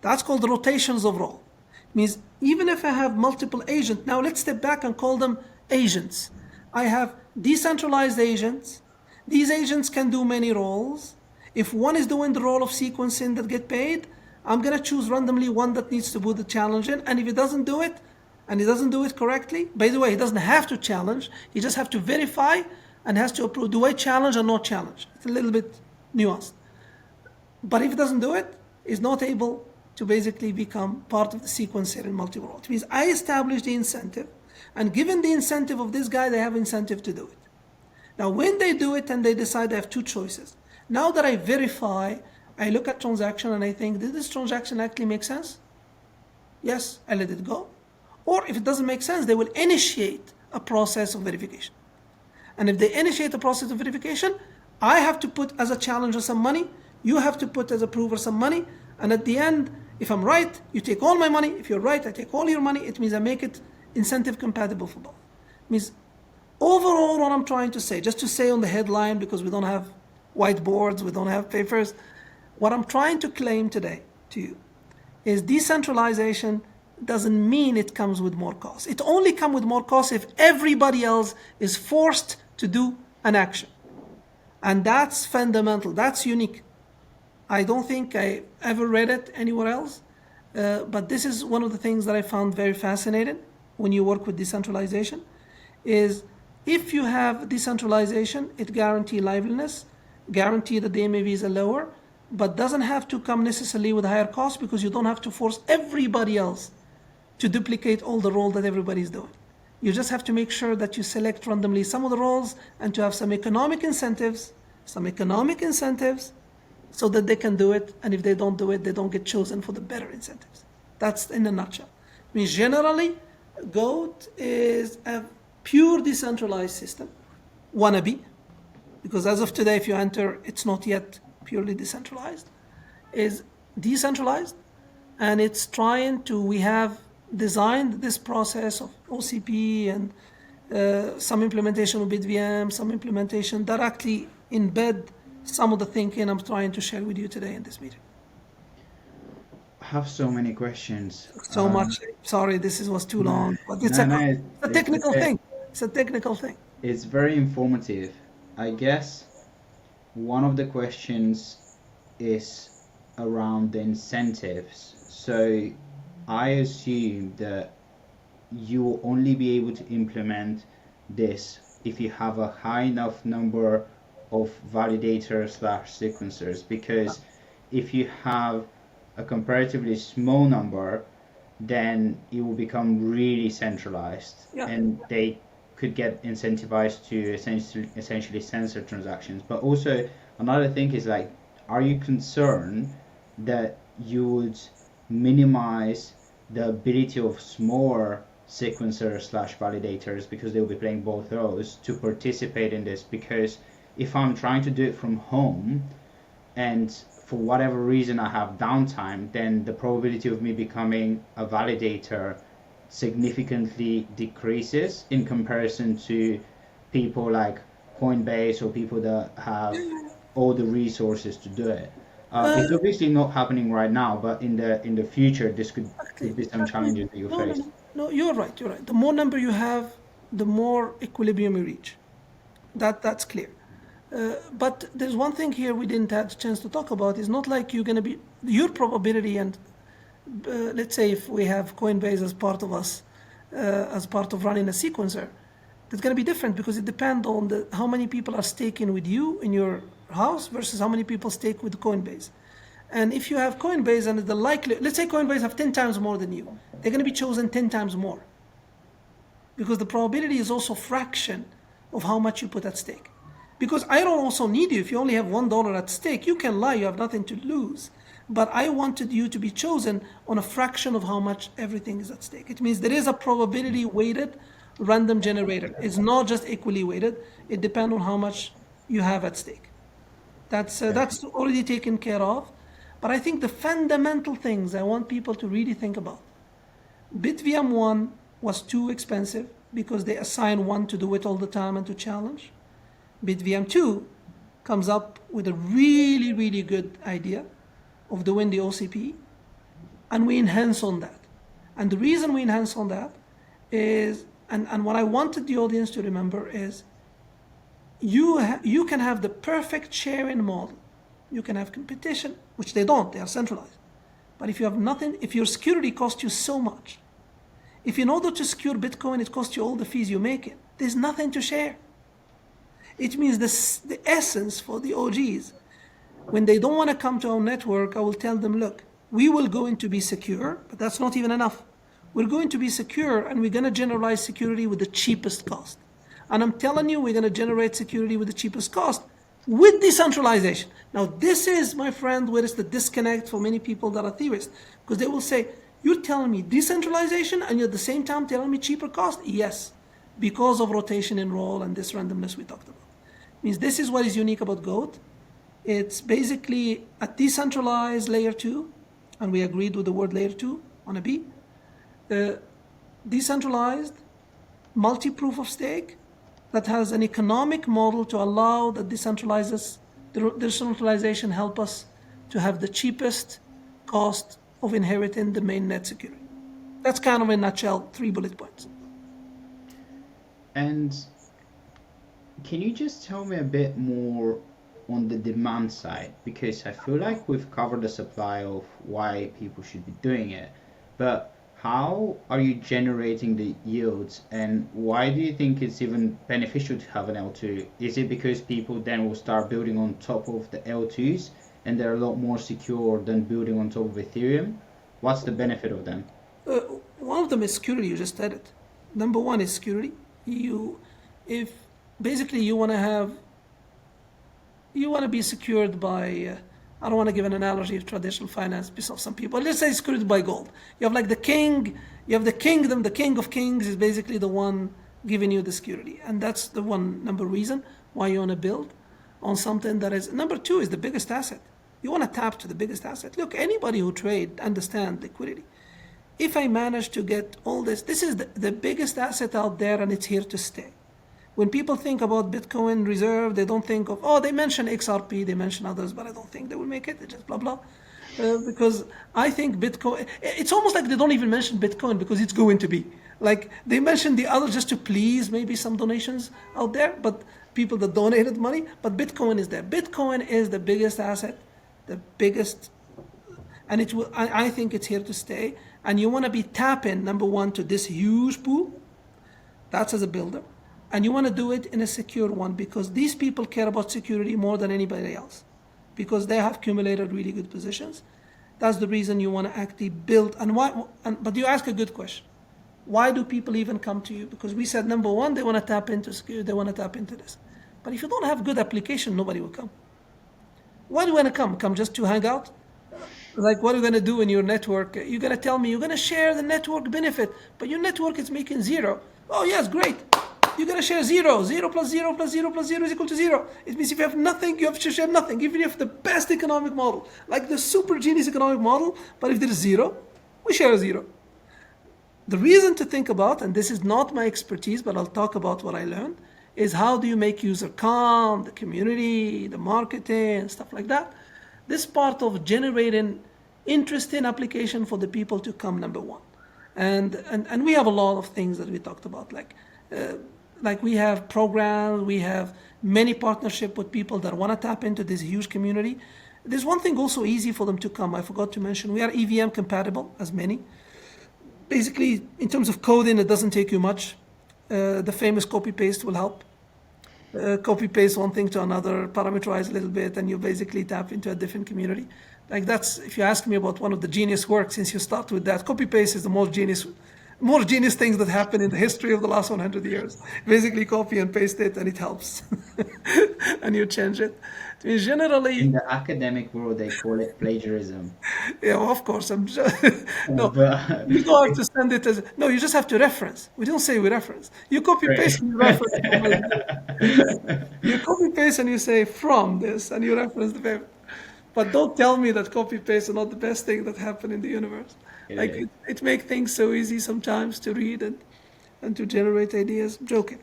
That's called the rotations of role. It means even if I have multiple agents, now let's step back and call them agents. I have decentralized agents. These agents can do many roles. If one is doing the role of sequencing that get paid, I'm going to choose randomly one that needs to do the challenging. And if he doesn't do it, and he doesn't do it correctly, by the way, he doesn't have to challenge. He just have to verify and has to approve. Do I challenge or not challenge? It's a little bit nuanced. But if he doesn't do it, he's not able to basically become part of the sequencer in multiple roles. It means I establish the incentive, and given the incentive of this guy, they have incentive to do it. Now, when they do it and they decide they have two choices, now that I verify, I look at transaction and I think, did this transaction actually make sense? Yes, I let it go. Or if it doesn't make sense, they will initiate a process of verification. And if they initiate a process of verification, I have to put as a challenger some money, you have to put as a prover some money, and at the end, if I'm right, you take all my money. If you're right, I take all your money. It means I make it incentive compatible for both. It means overall what I'm trying to say, just to say on the headline, because we don't have whiteboards, we don't have papers, what I'm trying to claim today to you is decentralization doesn't mean it comes with more costs. It only comes with more costs if everybody else is forced to do an action. And that's fundamental, that's unique. I don't think I ever read it anywhere else, but this is one of the things that I found very fascinating when you work with decentralization, is if you have decentralization, it guarantees liveliness, guarantee that the MEVs are lower, but doesn't have to come necessarily with higher costs because you don't have to force everybody else to duplicate all the role that everybody's doing. You just have to make sure that you select randomly some of the roles and to have some economic incentives so that they can do it, and if they don't do it, they don't get chosen for the better incentives. That's in a nutshell. I mean, generally, GOAT is a pure decentralized system, wannabe, because as of today, if you enter, it's not yet purely decentralized, is decentralized, and it's trying to, we have designed this process of OCP and some implementation of BitVM, some implementation that actually embed some of the thinking I'm trying to share with you today in this meeting. I have so many questions. So much. Sorry, was too long, but it's a technical thing. It's a technical thing. It's very informative. I guess one of the questions is around the incentives. So I assume that you will only be able to implement this if you have a high enough number of validators / sequencers, because if you have a comparatively small number, then it will become really centralized, and they could get incentivized to essentially censor transactions. But also another thing is, like, are you concerned that you would minimize the ability of smaller sequencers / validators, because they'll be playing both roles, to participate in this? Because if I'm trying to do it from home and for whatever reason I have downtime, then the probability of me becoming a validator significantly decreases in comparison to people like Coinbase or people that have all the resources to do it. It's obviously not happening right now, but in the future, this could be some challenges that you face. No, you're right. The more number you have, the more equilibrium you reach. That's clear. But there's one thing here we didn't have a chance to talk about. It's not like you're going to be, your probability and let's say if we have Coinbase as part of us, as part of running a sequencer, that's going to be different because it depends on how many people are staking with you in your house versus how many people stake with Coinbase. And if you have Coinbase and the likely, let's say Coinbase have 10 times more than you, they're going to be chosen 10 times more because the probability is also a fraction of how much you put at stake. Because I don't also need you. If you only have $1 at stake, you can lie, you have nothing to lose. But I wanted you to be chosen on a fraction of how much everything is at stake. It means there is a probability weighted random generator. It's not just equally weighted. It depends on how much you have at stake. That's already taken care of. But I think the fundamental things I want people to really think about. BitVM 1 was too expensive because they assign one to do it all the time and to challenge. BitVM 2 comes up with a really, really good idea of doing the OCP, and we enhance on that. And the reason we enhance on that is, and what I wanted the audience to remember is, you can have the perfect sharing model. You can have competition, which they don't, they are centralized. But if you have nothing, if your security costs you so much, if in order to secure Bitcoin it costs you all the fees you make it, there's nothing to share. It means the essence for the OGs, when they don't want to come to our network, I will tell them, look, we will going to be secure, but that's not even enough. We're going to be secure and we're going to generalize security with the cheapest cost. And I'm telling you, we're going to generate security with the cheapest cost with decentralization. Now, this is, my friend, where is the disconnect for many people that are theorists, because they will say, you're telling me decentralization and you're at the same time telling me cheaper cost? Yes, because of rotation in role and this randomness we talked about. Means this is what is unique about GOAT. It's basically a decentralized layer 2, and we agreed with the word layer 2 on a B. Decentralized, multi-proof of stake, that has an economic model to allow the decentralization help us to have the cheapest cost of inheriting the mainnet security. That's kind of in a nutshell, 3 bullet points. And can you just tell me a bit more on the demand side? Because I feel like we've covered the supply of why people should be doing it, but how are you generating the yields, and why do you think it's even beneficial to have an L2? Is it because people then will start building on top of the L2s and they're a lot more secure than building on top of Ethereum? What's the benefit of them? One of them is security, you just said it. Number one is security. If basically you want to be secured by, I don't want to give an analogy of traditional finance because of some people. Let's say secured by gold. You have like the king, you have the kingdom, the king of kings is basically the one giving you the security. And that's the one number reason why you want to build on something that is, number two is the biggest asset. You want to tap to the biggest asset. Look, anybody who trade understand liquidity. If I manage to get all this is the biggest asset out there and it's here to stay. When people think about Bitcoin reserve, they don't think of, they mention XRP, they mention others, but I don't think they will make it. They just blah, blah. Because I think Bitcoin, it's almost like they don't even mention Bitcoin because it's going to be. Like they mention the others just to please maybe some donations out there, but people that donated money, but Bitcoin is there. Bitcoin is the biggest asset, the biggest, and it will, I think it's here to stay. And you want to be tapping, number one, to this huge pool. That's as a builder. And you want to do it in a secure one because these people care about security more than anybody else because they have accumulated really good positions. That's the reason you want to actually build. But you ask a good question. Why do people even come to you? Because we said, number one, they want to tap into security, they want to tap into this. But if you don't have good application, nobody will come. Why do you want to come? Come just to hang out? Like, what are you going to do in your network? You're going to tell me you're going to share the network benefit, but your network is making 0. Oh, yes, great. You're going to share 0. 0 plus 0 plus 0 plus 0 is equal to 0. It means if you have nothing, you have to share nothing. Even if you have the best economic model, like the super genius economic model, but if there is 0, we share 0. The reason to think about, and this is not my expertise, but I'll talk about what I learned, is how do you make user calm, the community, the marketing, stuff like that. This part of generating interesting application for the people to come, number one. And we have a lot of things that we talked about, like we have programs, we have many partnership with people that want to tap into this huge community. There's one thing also easy for them to come. I forgot to mention, we are EVM compatible, as many. Basically, in terms of coding, it doesn't take you much. The famous copy paste will help. Copy paste one thing to another, parameterize a little bit, and you basically tap into a different community. Like that's, if you ask me about one of the genius works, since you start with that, copy paste is the most genius things that happen in the history of the last 100 years. Basically copy and paste it and it helps. And you change it. I mean, generally, In the academic world, they call it plagiarism. yeah, well, of course, I'm just, no, But you don't have to send it as, no, you just have to reference. We don't say we reference. You copy paste and you reference. You copy paste and you say from this and you reference the paper. But don't tell me that copy paste is not the best thing that happened in the universe. Like is. it makes things so easy sometimes to read and to generate ideas. I'm joking.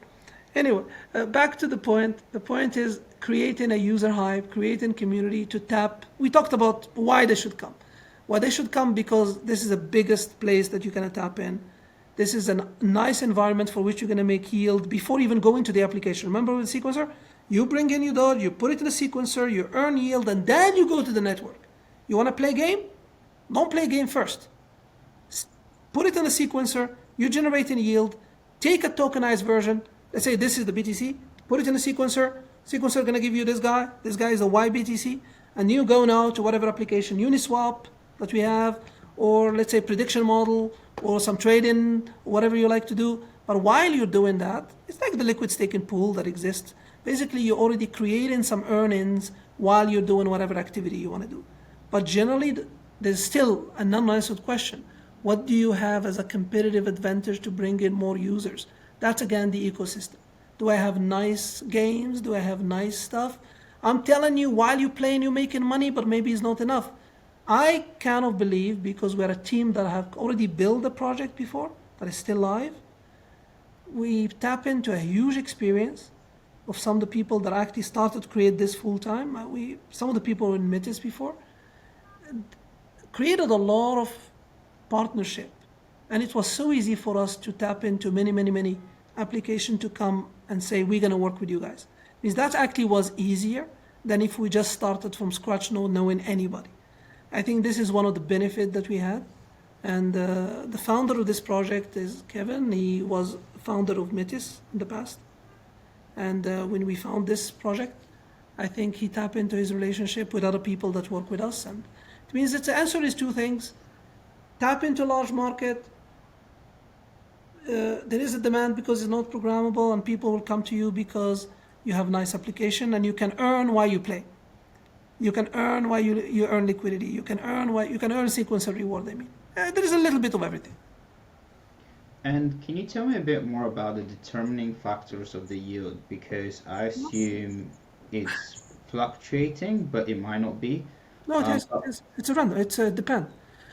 Anyway, back to the point. The point is creating a user hype, creating community to tap. We talked about why they should come. Why they should come because this is the biggest place that you can tap in. This is a nice environment for which you're going to make yield before even going to the application. Remember with sequencer? You bring in your DOT, you put it in the sequencer, you earn yield, and then you go to the network. You want to play game? Don't play game first. Put it in the sequencer, you generate in yield, take a tokenized version. Let's say this is the BTC, put it in the sequencer. Sequencer going to give you this guy is a YBTC, and you go now to whatever application, Uniswap that we have, or let's say prediction model, or some trading, whatever you like to do. But while you're doing that, it's like the liquid staking pool that exists. Basically, you're already creating some earnings while you're doing whatever activity you want to do. But generally, there's still an unanswered question. What do you have as a competitive advantage to bring in more users? That's again the ecosystem. Do I have nice games? Do I have nice stuff? I'm telling you, while you're playing, you're making money, but maybe it's not enough. I cannot believe, because we're a team that have already built a project before, that is still live, we tap into a huge experience of some of the people that actually started to create this full time. Some of the people in Metis before created a lot of partnership, and it was so easy for us to tap into many applications to come and say we're going to work with you guys. Because that actually was easier than if we just started from scratch, not knowing anybody. I think this is one of the benefits that we had. And the founder of this project is Kevin. He was founder of Metis in the past. And when we found this project, I think he tapped into his relationship with other people that work with us. And it means that the answer is two things. Tap into large market. There is a demand because it's not programmable, and people will come to you because you have nice application and you can earn while you play. You can earn while you earn liquidity. You can earn sequencer reward, I mean. There is a little bit of everything. And can you tell me a bit more about the determining factors of the yield? Because I assume it's fluctuating, but it might not be. No, it's a random. It's a depend.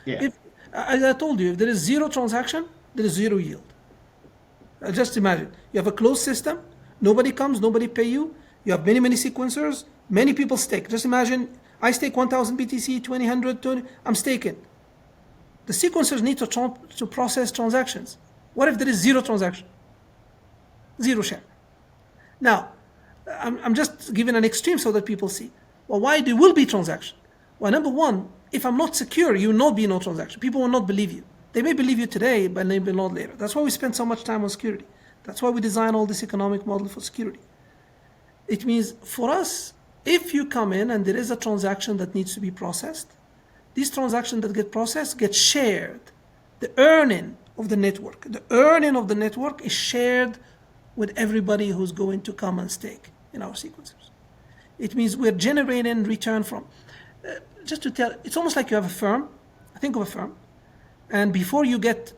Yeah. If, as I told you, if there is zero transaction, there is zero yield. Just imagine, you have a closed system, nobody comes, nobody pay you, you have many sequencers, many people stake. Just imagine, I stake 1,000 BTC, 2,000, I'm staking. The sequencers need to process transactions. What if there is zero transaction? Zero share. Now, I'm just giving an extreme so that people see. Well, why there will be transaction? Well, number one, if I'm not secure, you will not be no transaction. People will not believe you. They may believe you today, but maybe not later. That's why we spend so much time on security. That's why we design all this economic model for security. It means for us, if you come in and there is a transaction that needs to be processed, these transactions that get processed get shared. The earning of the network is shared with everybody who's going to come and stake in our sequencers. It means we're generating return from, just to tell, it's almost like you have a firm. Think of a firm. And when you get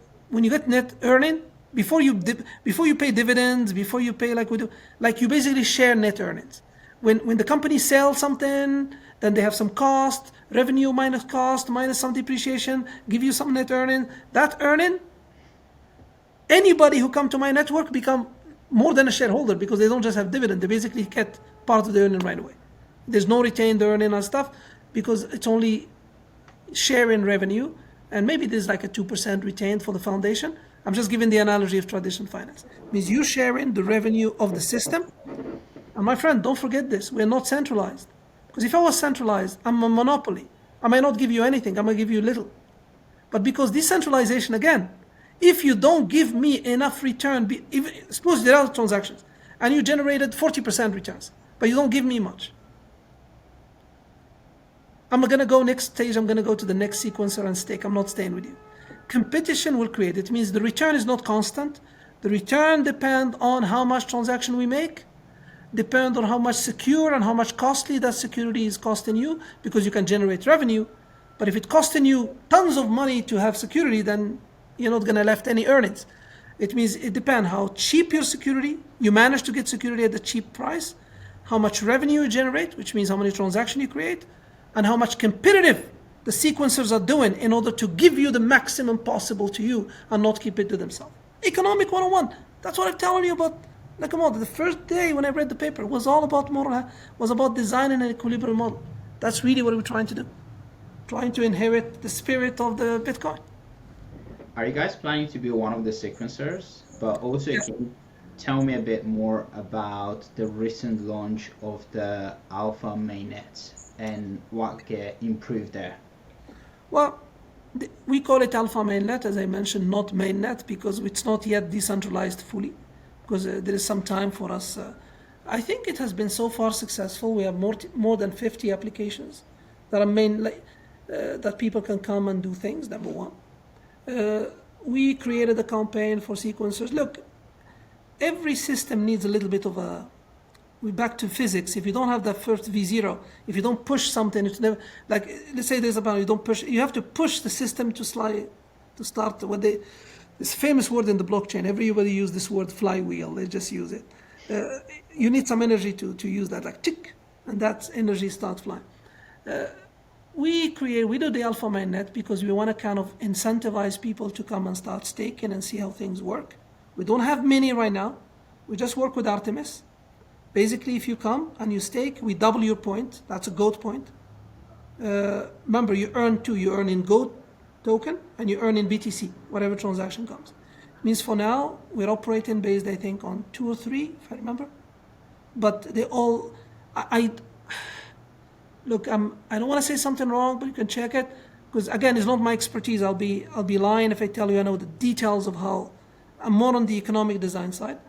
net earning, before you pay dividends, before you pay like we do, like you basically share net earnings. When the company sells something, then they have some cost, revenue minus cost, minus some depreciation, give you some net earning. That earning, anybody who come to my network become more than a shareholder because they don't just have dividend, they basically get part of the earning right away. There's no retained earning and stuff because it's only sharing revenue. And maybe there's like a 2% retained for the foundation. I'm just giving the analogy of traditional finance. It means you sharing the revenue of the system. And my friend, don't forget this, we're not centralized. Because if I was centralized, I'm a monopoly. I might not give you anything, I might give you little. But because decentralization, again, if you don't give me enough return, suppose there are transactions, and you generated 40% returns, but you don't give me much. I'm going to go next stage, I'm going to go to the next sequencer and stake. I'm not staying with you. Competition will create. It means the return is not constant. The return depends on how much transaction we make, depend on how much secure and how much costly that security is costing you, because you can generate revenue. But if it's costing you tons of money to have security, then you're not going to left any earnings. It means it depends how cheap your security, you manage to get security at a cheap price, how much revenue you generate, which means how many transactions you create, and how much competitive the sequencers are doing in order to give you the maximum possible to you and not keep it to themselves. Economic 101, that's what I'm telling you about Nakamoto. The first day when I read the paper was all about moral, was about designing an equilibrium model. That's really what we're trying to do. Trying to inherit the spirit of the Bitcoin. Are you guys planning to be one of the sequencers? But also, Yes. can you tell me a bit more about the recent launch of the Alpha mainnet and what get improved there? Well, we call it Alpha mainnet, as I mentioned, not mainnet, because it's not yet decentralized fully, because there is some time for us. I think it has been so far successful. We have more than 50 applications that are that people can come and do things, number one. We created a campaign for sequencers. Look, every system needs a little bit of we're back to physics. If you don't have the first V0, if you don't push something, it's never, like, let's say there's you don't push, you have to push the system to start this famous word in the blockchain. Everybody use this word flywheel, they just use it. You need some energy to use that, like tick, and that energy starts flying. We do the Alpha mainnet because we want to kind of incentivize people to come and start staking and see how things work. We don't have many right now. We just work with Artemis. Basically, if you come and you stake, we double your point. That's a GOAT point. Remember, you earn two. You earn in GOAT token and you earn in BTC, whatever transaction comes. It means for now, we're operating based, I think, on 2 or 3, if I remember. But they all, look, I don't want to say something wrong, but you can check it. Because again, it's not my expertise. I'll be lying if I tell you I know the details of how. I'm more on the economic design side.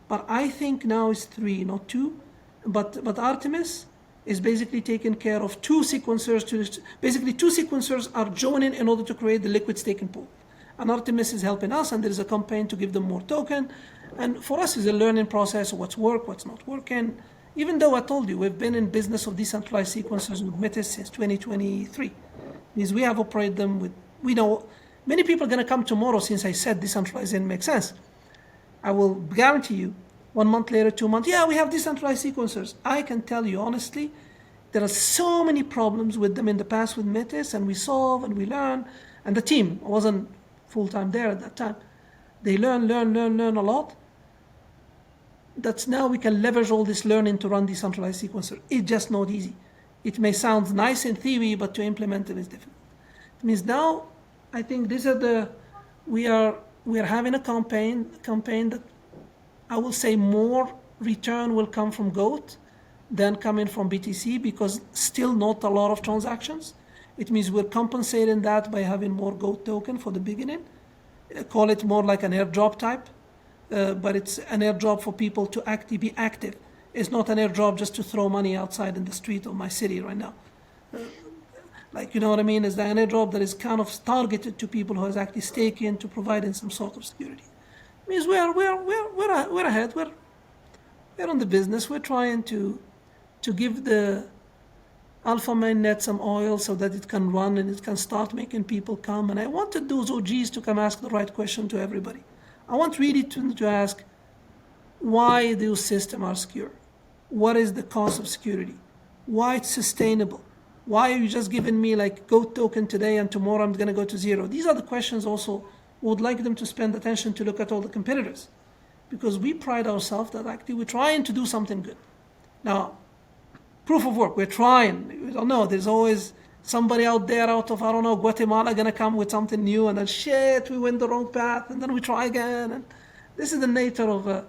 But I think now it's 3, not 2. But Artemis is basically taking care of 2 sequencers. Basically, 2 sequencers are joining in order to create the liquid staking pool. And Artemis is helping us, and there is a campaign to give them more token. And for us, it's a learning process, what's work, what's not working. Even though I told you, we've been in business of decentralized sequencers with Metis since 2023. Means we have operated them with, we know, many people are going to come tomorrow since I said decentralization makes sense. I will guarantee you, 1 month later, 2 months, yeah, we have decentralized sequencers. I can tell you honestly, there are so many problems with them in the past with Metis, and we solve and we learn. And the team, I wasn't full-time there at that time. They learn a lot. That's now we can leverage all this learning to run decentralized sequencer. It's just not easy. It may sound nice in theory, but to implement it is difficult. It means now, I think these are we are having a campaign that I will say more return will come from GOAT than coming from BTC, because still not a lot of transactions. It means we're compensating that by having more GOAT token for the beginning. Call it more like an airdrop type, but it's an airdrop for people to actually be active. It's not an airdrop just to throw money outside in the street of my city right now. Like, you know what I mean? It's an airdrop that is kind of targeted to people who is actually staking to providing some sort of security. It means we're ahead. We're on the business. We're trying to give the Alpha mainnet some oil so that it can run and it can start making people come. And I wanted those OGs to come ask the right question to everybody. I want really to ask why those systems are secure. What is the cost of security? Why it's sustainable? Why are you just giving me like GOAT token today and tomorrow I'm going to go to 0? These are the questions also we would like them to spend attention to look at all the competitors, because we pride ourselves that actually we're trying to do something good. Now, proof of work, we're trying. We don't know, there's always somebody out there out of, I don't know, Guatemala going to come with something new, and then shit, we went the wrong path, and then we try again. And this is the nature of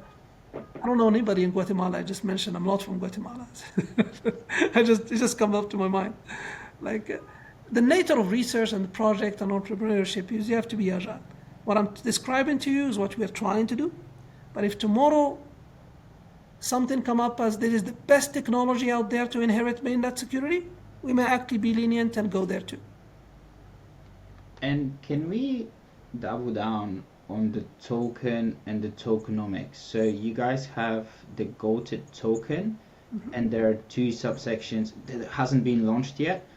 I don't know anybody in Guatemala. I just mentioned I'm not from Guatemala. It just comes up to my mind. Like the nature of research and project and entrepreneurship is you have to be agile. What I'm describing to you is what we're trying to do. But if tomorrow something come up as there is the best technology out there to inherit mainnet security, we may actually be lenient and go there too. And can we double down on the token and the tokenomics? So you guys have the goated token, and there are two subsections that hasn't been launched yet,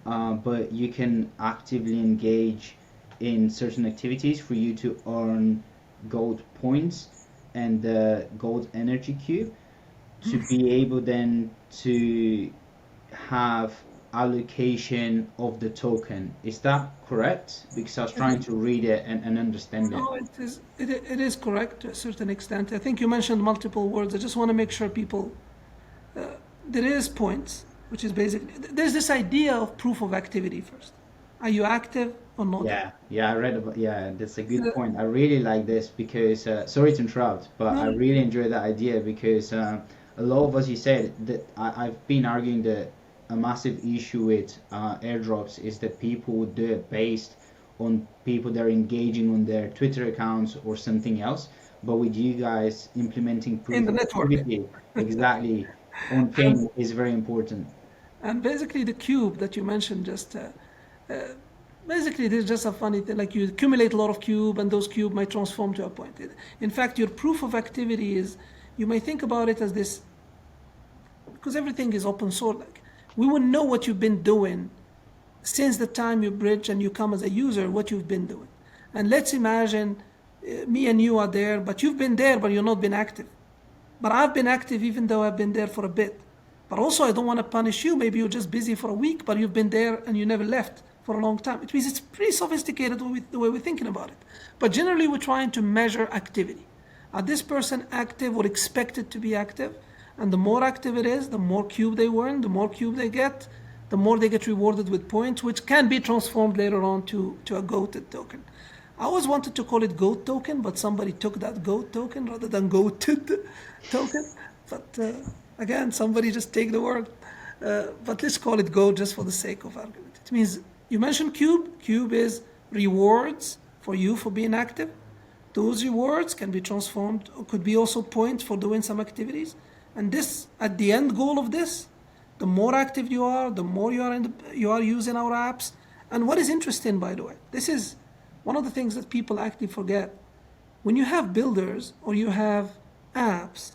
but you can actively engage in certain activities for you to earn gold points and the gold energy cube to be able then to have allocation of the token. Is that correct? Because I was trying to read it and understand it. No, it is correct to a certain extent. I think you mentioned multiple words. I just want to make sure people, there is points, which is basically, there's this idea of proof of activity first. Are you active or not? I read about, that's a good point. I really like this because, sorry to interrupt, but I really enjoy that idea because a lot of us, you said, that I've been arguing that a massive issue with airdrops is that people would do it based on people that are engaging on their Twitter accounts or something else. But with you guys implementing proof In the of network. activity, exactly, on chain is very important. And basically the cube that you mentioned just, basically there's just a funny thing, like you accumulate a lot of cube and those cube might transform to a point. In fact, your proof of activity is, you may think about it as this, because everything is open source, like we wouldn't know what you've been doing since the time you bridge and you come as a user, what you've been doing. And let's imagine me and you are there, but you've been there, but you've not been active. But I've been active even though I've been there for a bit. But also I don't want to punish you. Maybe you're just busy for a week, but you've been there and you never left for a long time. It means it's pretty sophisticated the way we're thinking about it. But generally we're trying to measure activity. Are this person active or expected to be active? And the more active it is, the more cube they earn, the more cube they get, the more they get rewarded with points, which can be transformed later on to a goated token. I always wanted to call it goat token, but somebody took that goat token rather than goated token. But again, somebody just take the word. But let's call it goat just for the sake of argument. It means, you mentioned cube. Cube is rewards for you for being active. Those rewards can be transformed, or could be also points for doing some activities. And this, at the end goal of this, the more active you are, the more you are using our apps. And what is interesting, by the way, this is one of the things that people actually forget. When you have builders or you have apps,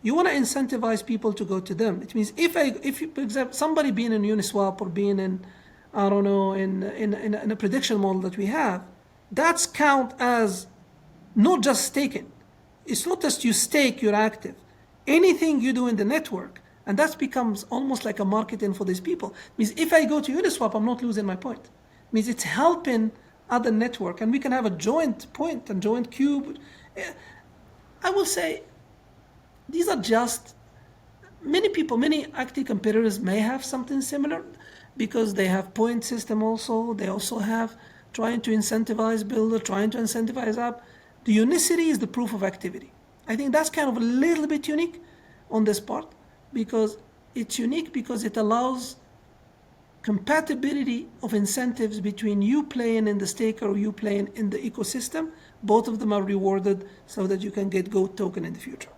you want to incentivize people to go to them. It means if you, for example, somebody being in Uniswap or being in, I don't know, in a prediction model that we have, that's count as not just staking. It's not just you stake, you're active. Anything you do in the network, and that becomes almost like a marketing for these people. It means if I go to Uniswap, I'm not losing my point. It means it's helping other network, and we can have a joint point and joint cube. I will say these are just, many people, many active competitors may have something similar because they have point system also. They also have trying to incentivize builder, trying to incentivize app. The unicity is the proof of activity. I think that's kind of a little bit unique on this part, because it's unique because it allows compatibility of incentives between you playing in the staker or you playing in the ecosystem. Both of them are rewarded so that you can get GOAT token in the future.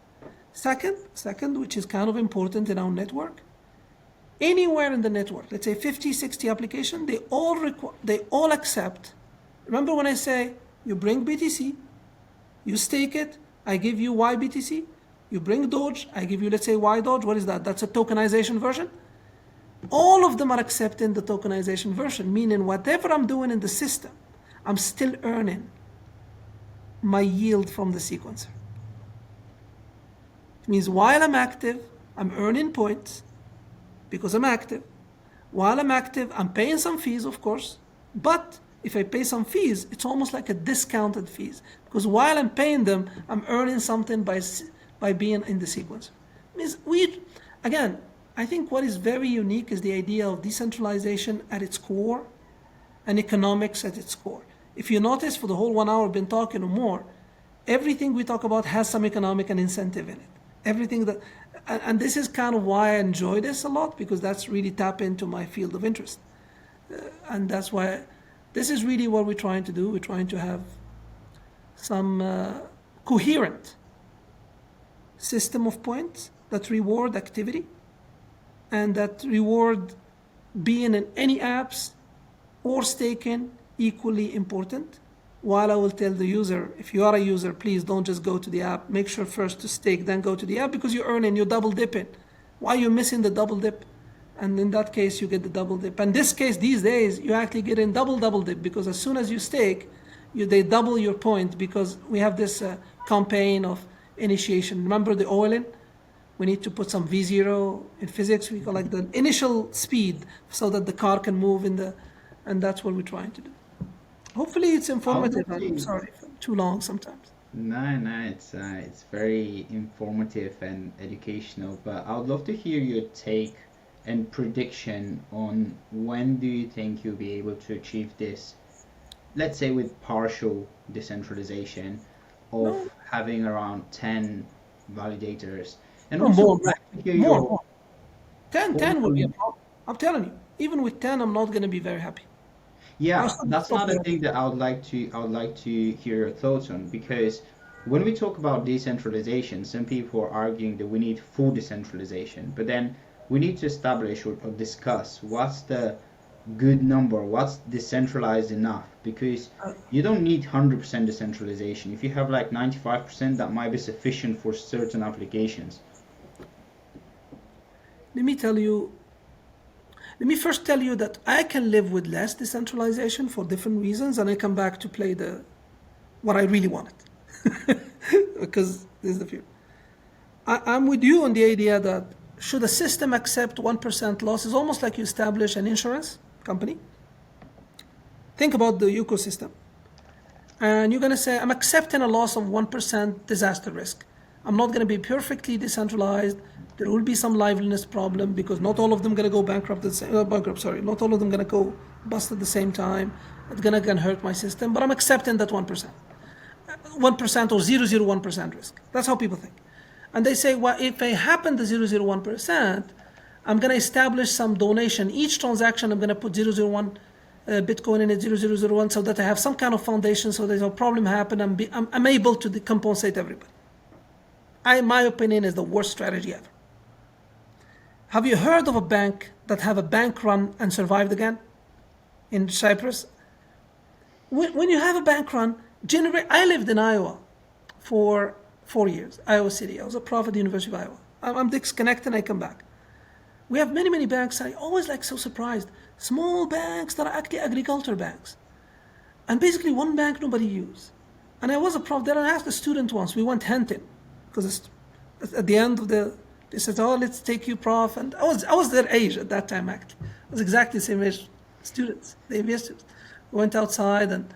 Second, which is kind of important in our network, anywhere in the network, let's say 50, 60 applications, they all accept. Remember when I say you bring BTC, you stake it, I give you YBTC, you bring Doge, I give you, let's say, Y Doge. What is that? That's a tokenization version. All of them are accepting the tokenization version, meaning whatever I'm doing in the system, I'm still earning my yield from the sequencer. It means while I'm active, I'm earning points because I'm active. While I'm active, I'm paying some fees, of course, but if I pay some fees, it's almost like a discounted fees, because while I'm paying them, I'm earning something by being in the sequencer. It means again, I think what is very unique is the idea of decentralization at its core and economics at its core. If you notice, for the whole 1 hour I've been talking or more, everything we talk about has some economic and incentive in it. Everything that, and this is kind of why I enjoy this a lot, because that's really tap into my field of interest. And that's why this is really what we're trying to do. We're trying to have some coherent system of points that reward activity and that reward being in any apps or staking equally important. While I will tell the user, if you are a user, please don't just go to the app. Make sure first to stake, then go to the app, because you're earning, you're double dipping. Why are you missing the double dip? And in that case, you get the double dip. And this case, these days, you actually get in double dip, because as soon as you stake, they double your point, because we have this campaign of initiation. Remember the oiling? We need to put some V0 in physics. We call like the initial speed so that the car can move and that's what we're trying to do. Hopefully it's informative. I'm sorry, too long sometimes. No, it's very informative and educational. But I would love to hear your take and prediction on when do you think you'll be able to achieve this, let's say with partial decentralization of having around 10 validators. And also, more. 10 will be a problem. I'm telling you, even with 10, I'm not going to be very happy. Yeah, that's another thing that I would like to hear your thoughts on, because when we talk about decentralization, some people are arguing that we need full decentralization, but then we need to establish or discuss what's the good number, what's decentralized enough, because you don't need 100% decentralization. If you have like 95%, that might be sufficient for certain applications. Let me first tell you that I can live with less decentralization for different reasons, and I come back to play what I really wanted. Because this is the fear. I'm with you on the idea that should a system accept 1% loss? It's almost like you establish an insurance company. Think about the ecosystem. And you're going to say, I'm accepting a loss of 1% disaster risk. I'm not going to be perfectly decentralized. There will be some liveliness problem because not all of them going to go bankrupt. Not all of them going to go bust at the same time. It's going to hurt my system, but I'm accepting that 1%. 1% or 0.01% risk. That's how people think. And they say, well, if I happen to 0.01%, I'm going to establish some donation. Each transaction, I'm going to put 0.01 Bitcoin in it, 0.001, so that I have some kind of foundation, so there's no problem happen. I'm able to compensate everybody. My opinion is the worst strategy ever. Have you heard of a bank that have a bank run and survived again in Cyprus? When you have a bank run, I lived in Iowa for 4 years, Iowa City. I was a prof at the University of Iowa. I'm disconnected and I come back. We have many banks. I always so surprised. Small banks that are actually agriculture banks. And basically one bank nobody used. And I was a prof there, and I asked a student once, we went hunting, because at the end of they said, oh, let's take you, prof. And I was their age at that time, actually. I was exactly the same age students, the MBA students. We went outside and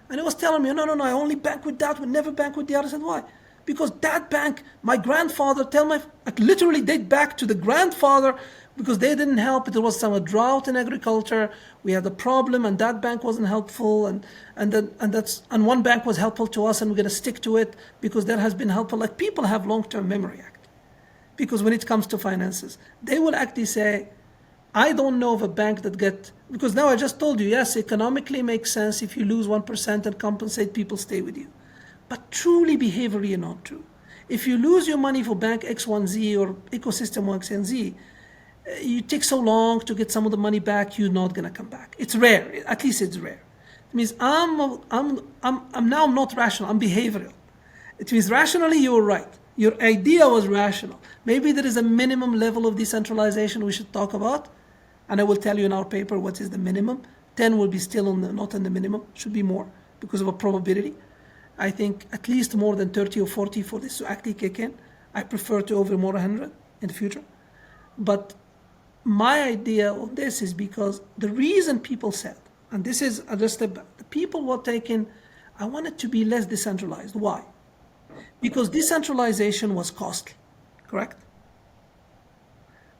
it was telling me, no, I only bank with that, we never bank with the other. I said, why? Because that bank, my grandfather, literally date back to the grandfather, because they didn't help. There was some drought in agriculture. We had a problem, and that bank wasn't helpful, and one bank was helpful to us, and we're going to stick to it because that has been helpful. Like, people have long-term memory, actually, because when it comes to finances, they will actually say, I don't know of a bank because now I just told you, yes, economically makes sense if you lose 1% and compensate, people stay with you. But truly behaviorally not true. If you lose your money for bank X1Z or ecosystem X1Z, you take so long to get some of the money back, you're not going to come back. It's rare. At least it's rare. It means I'm not rational. I'm behavioral. It means rationally you were right. Your idea was rational. Maybe there is a minimum level of decentralization we should talk about, and I will tell you in our paper what is the minimum. 10 will be still not in the minimum. Should be more because of a probability. I think at least more than 30 or 40 for this to actually kick in. I prefer to over more 100 in the future. But my idea of this is because the reason people said, and this is just the people were taking, I want it to be less decentralized. Why? Because decentralization was costly, correct?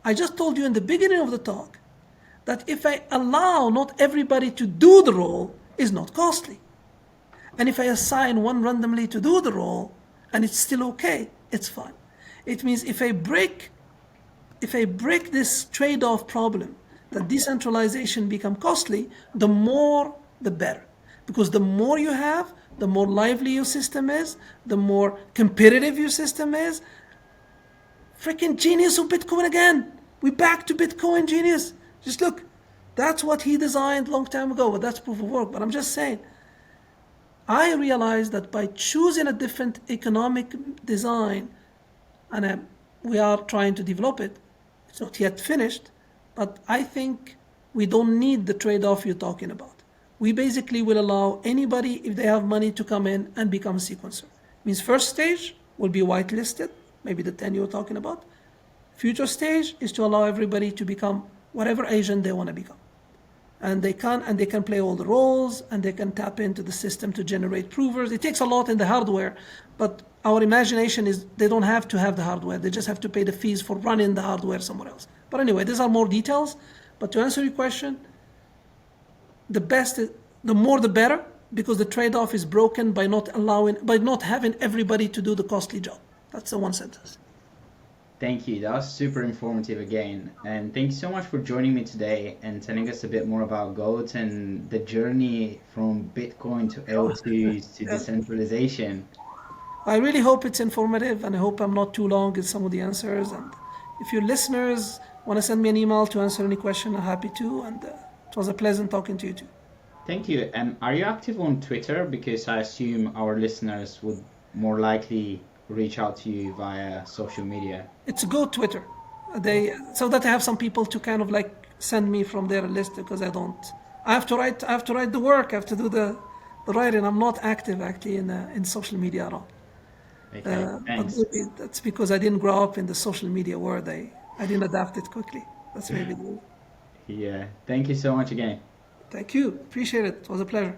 I just told you in the beginning of the talk that if I allow not everybody to do the role, is not costly. And if I assign one randomly to do the role and it's still okay, it's fine. It means if I break this trade-off problem, that decentralization become costly, the more the better. Because the more you have, the more lively your system is, the more competitive your system is. Freaking genius of Bitcoin again. We back to Bitcoin genius. Just look, that's what he designed long time ago, but that's proof of work. But I'm just saying, I realized that by choosing a different economic design, and we are trying to develop it, it's not yet finished, but I think we don't need the trade-off you're talking about. We basically will allow anybody, if they have money, to come in and become a sequencer. Means first stage will be whitelisted, maybe the 10 you're talking about. Future stage is to allow everybody to become whatever agent they want to become. And they can play all the roles, and they can tap into the system to generate provers. It takes a lot in the hardware, but our imagination is they don't have to have the hardware. They just have to pay the fees for running the hardware somewhere else. But anyway, these are more details. But to answer your question, the more the better, because the trade-off is broken by not having everybody to do the costly job. That's the one sentence. Thank you. That was super informative again. And thank you so much for joining me today and telling us a bit more about GOAT and the journey from Bitcoin to L2s to decentralization. I really hope it's informative, and I hope I'm not too long in some of the answers. And if your listeners want to send me an email to answer any question, I'm happy to. And it was a pleasant talking to you too. Thank you. And are you active on Twitter? Because I assume our listeners would more likely reach out to you via social media. It's Go Twitter. So that I have some people to kind of like send me from their list, because I have to write the work, I have to do the writing. I'm not active actually in social media at all. Okay, thanks. But that's because I didn't grow up in the social media world. I didn't adapt it quickly. That's maybe the... Yeah. Thank you so much again. Thank you. Appreciate it. It was a pleasure.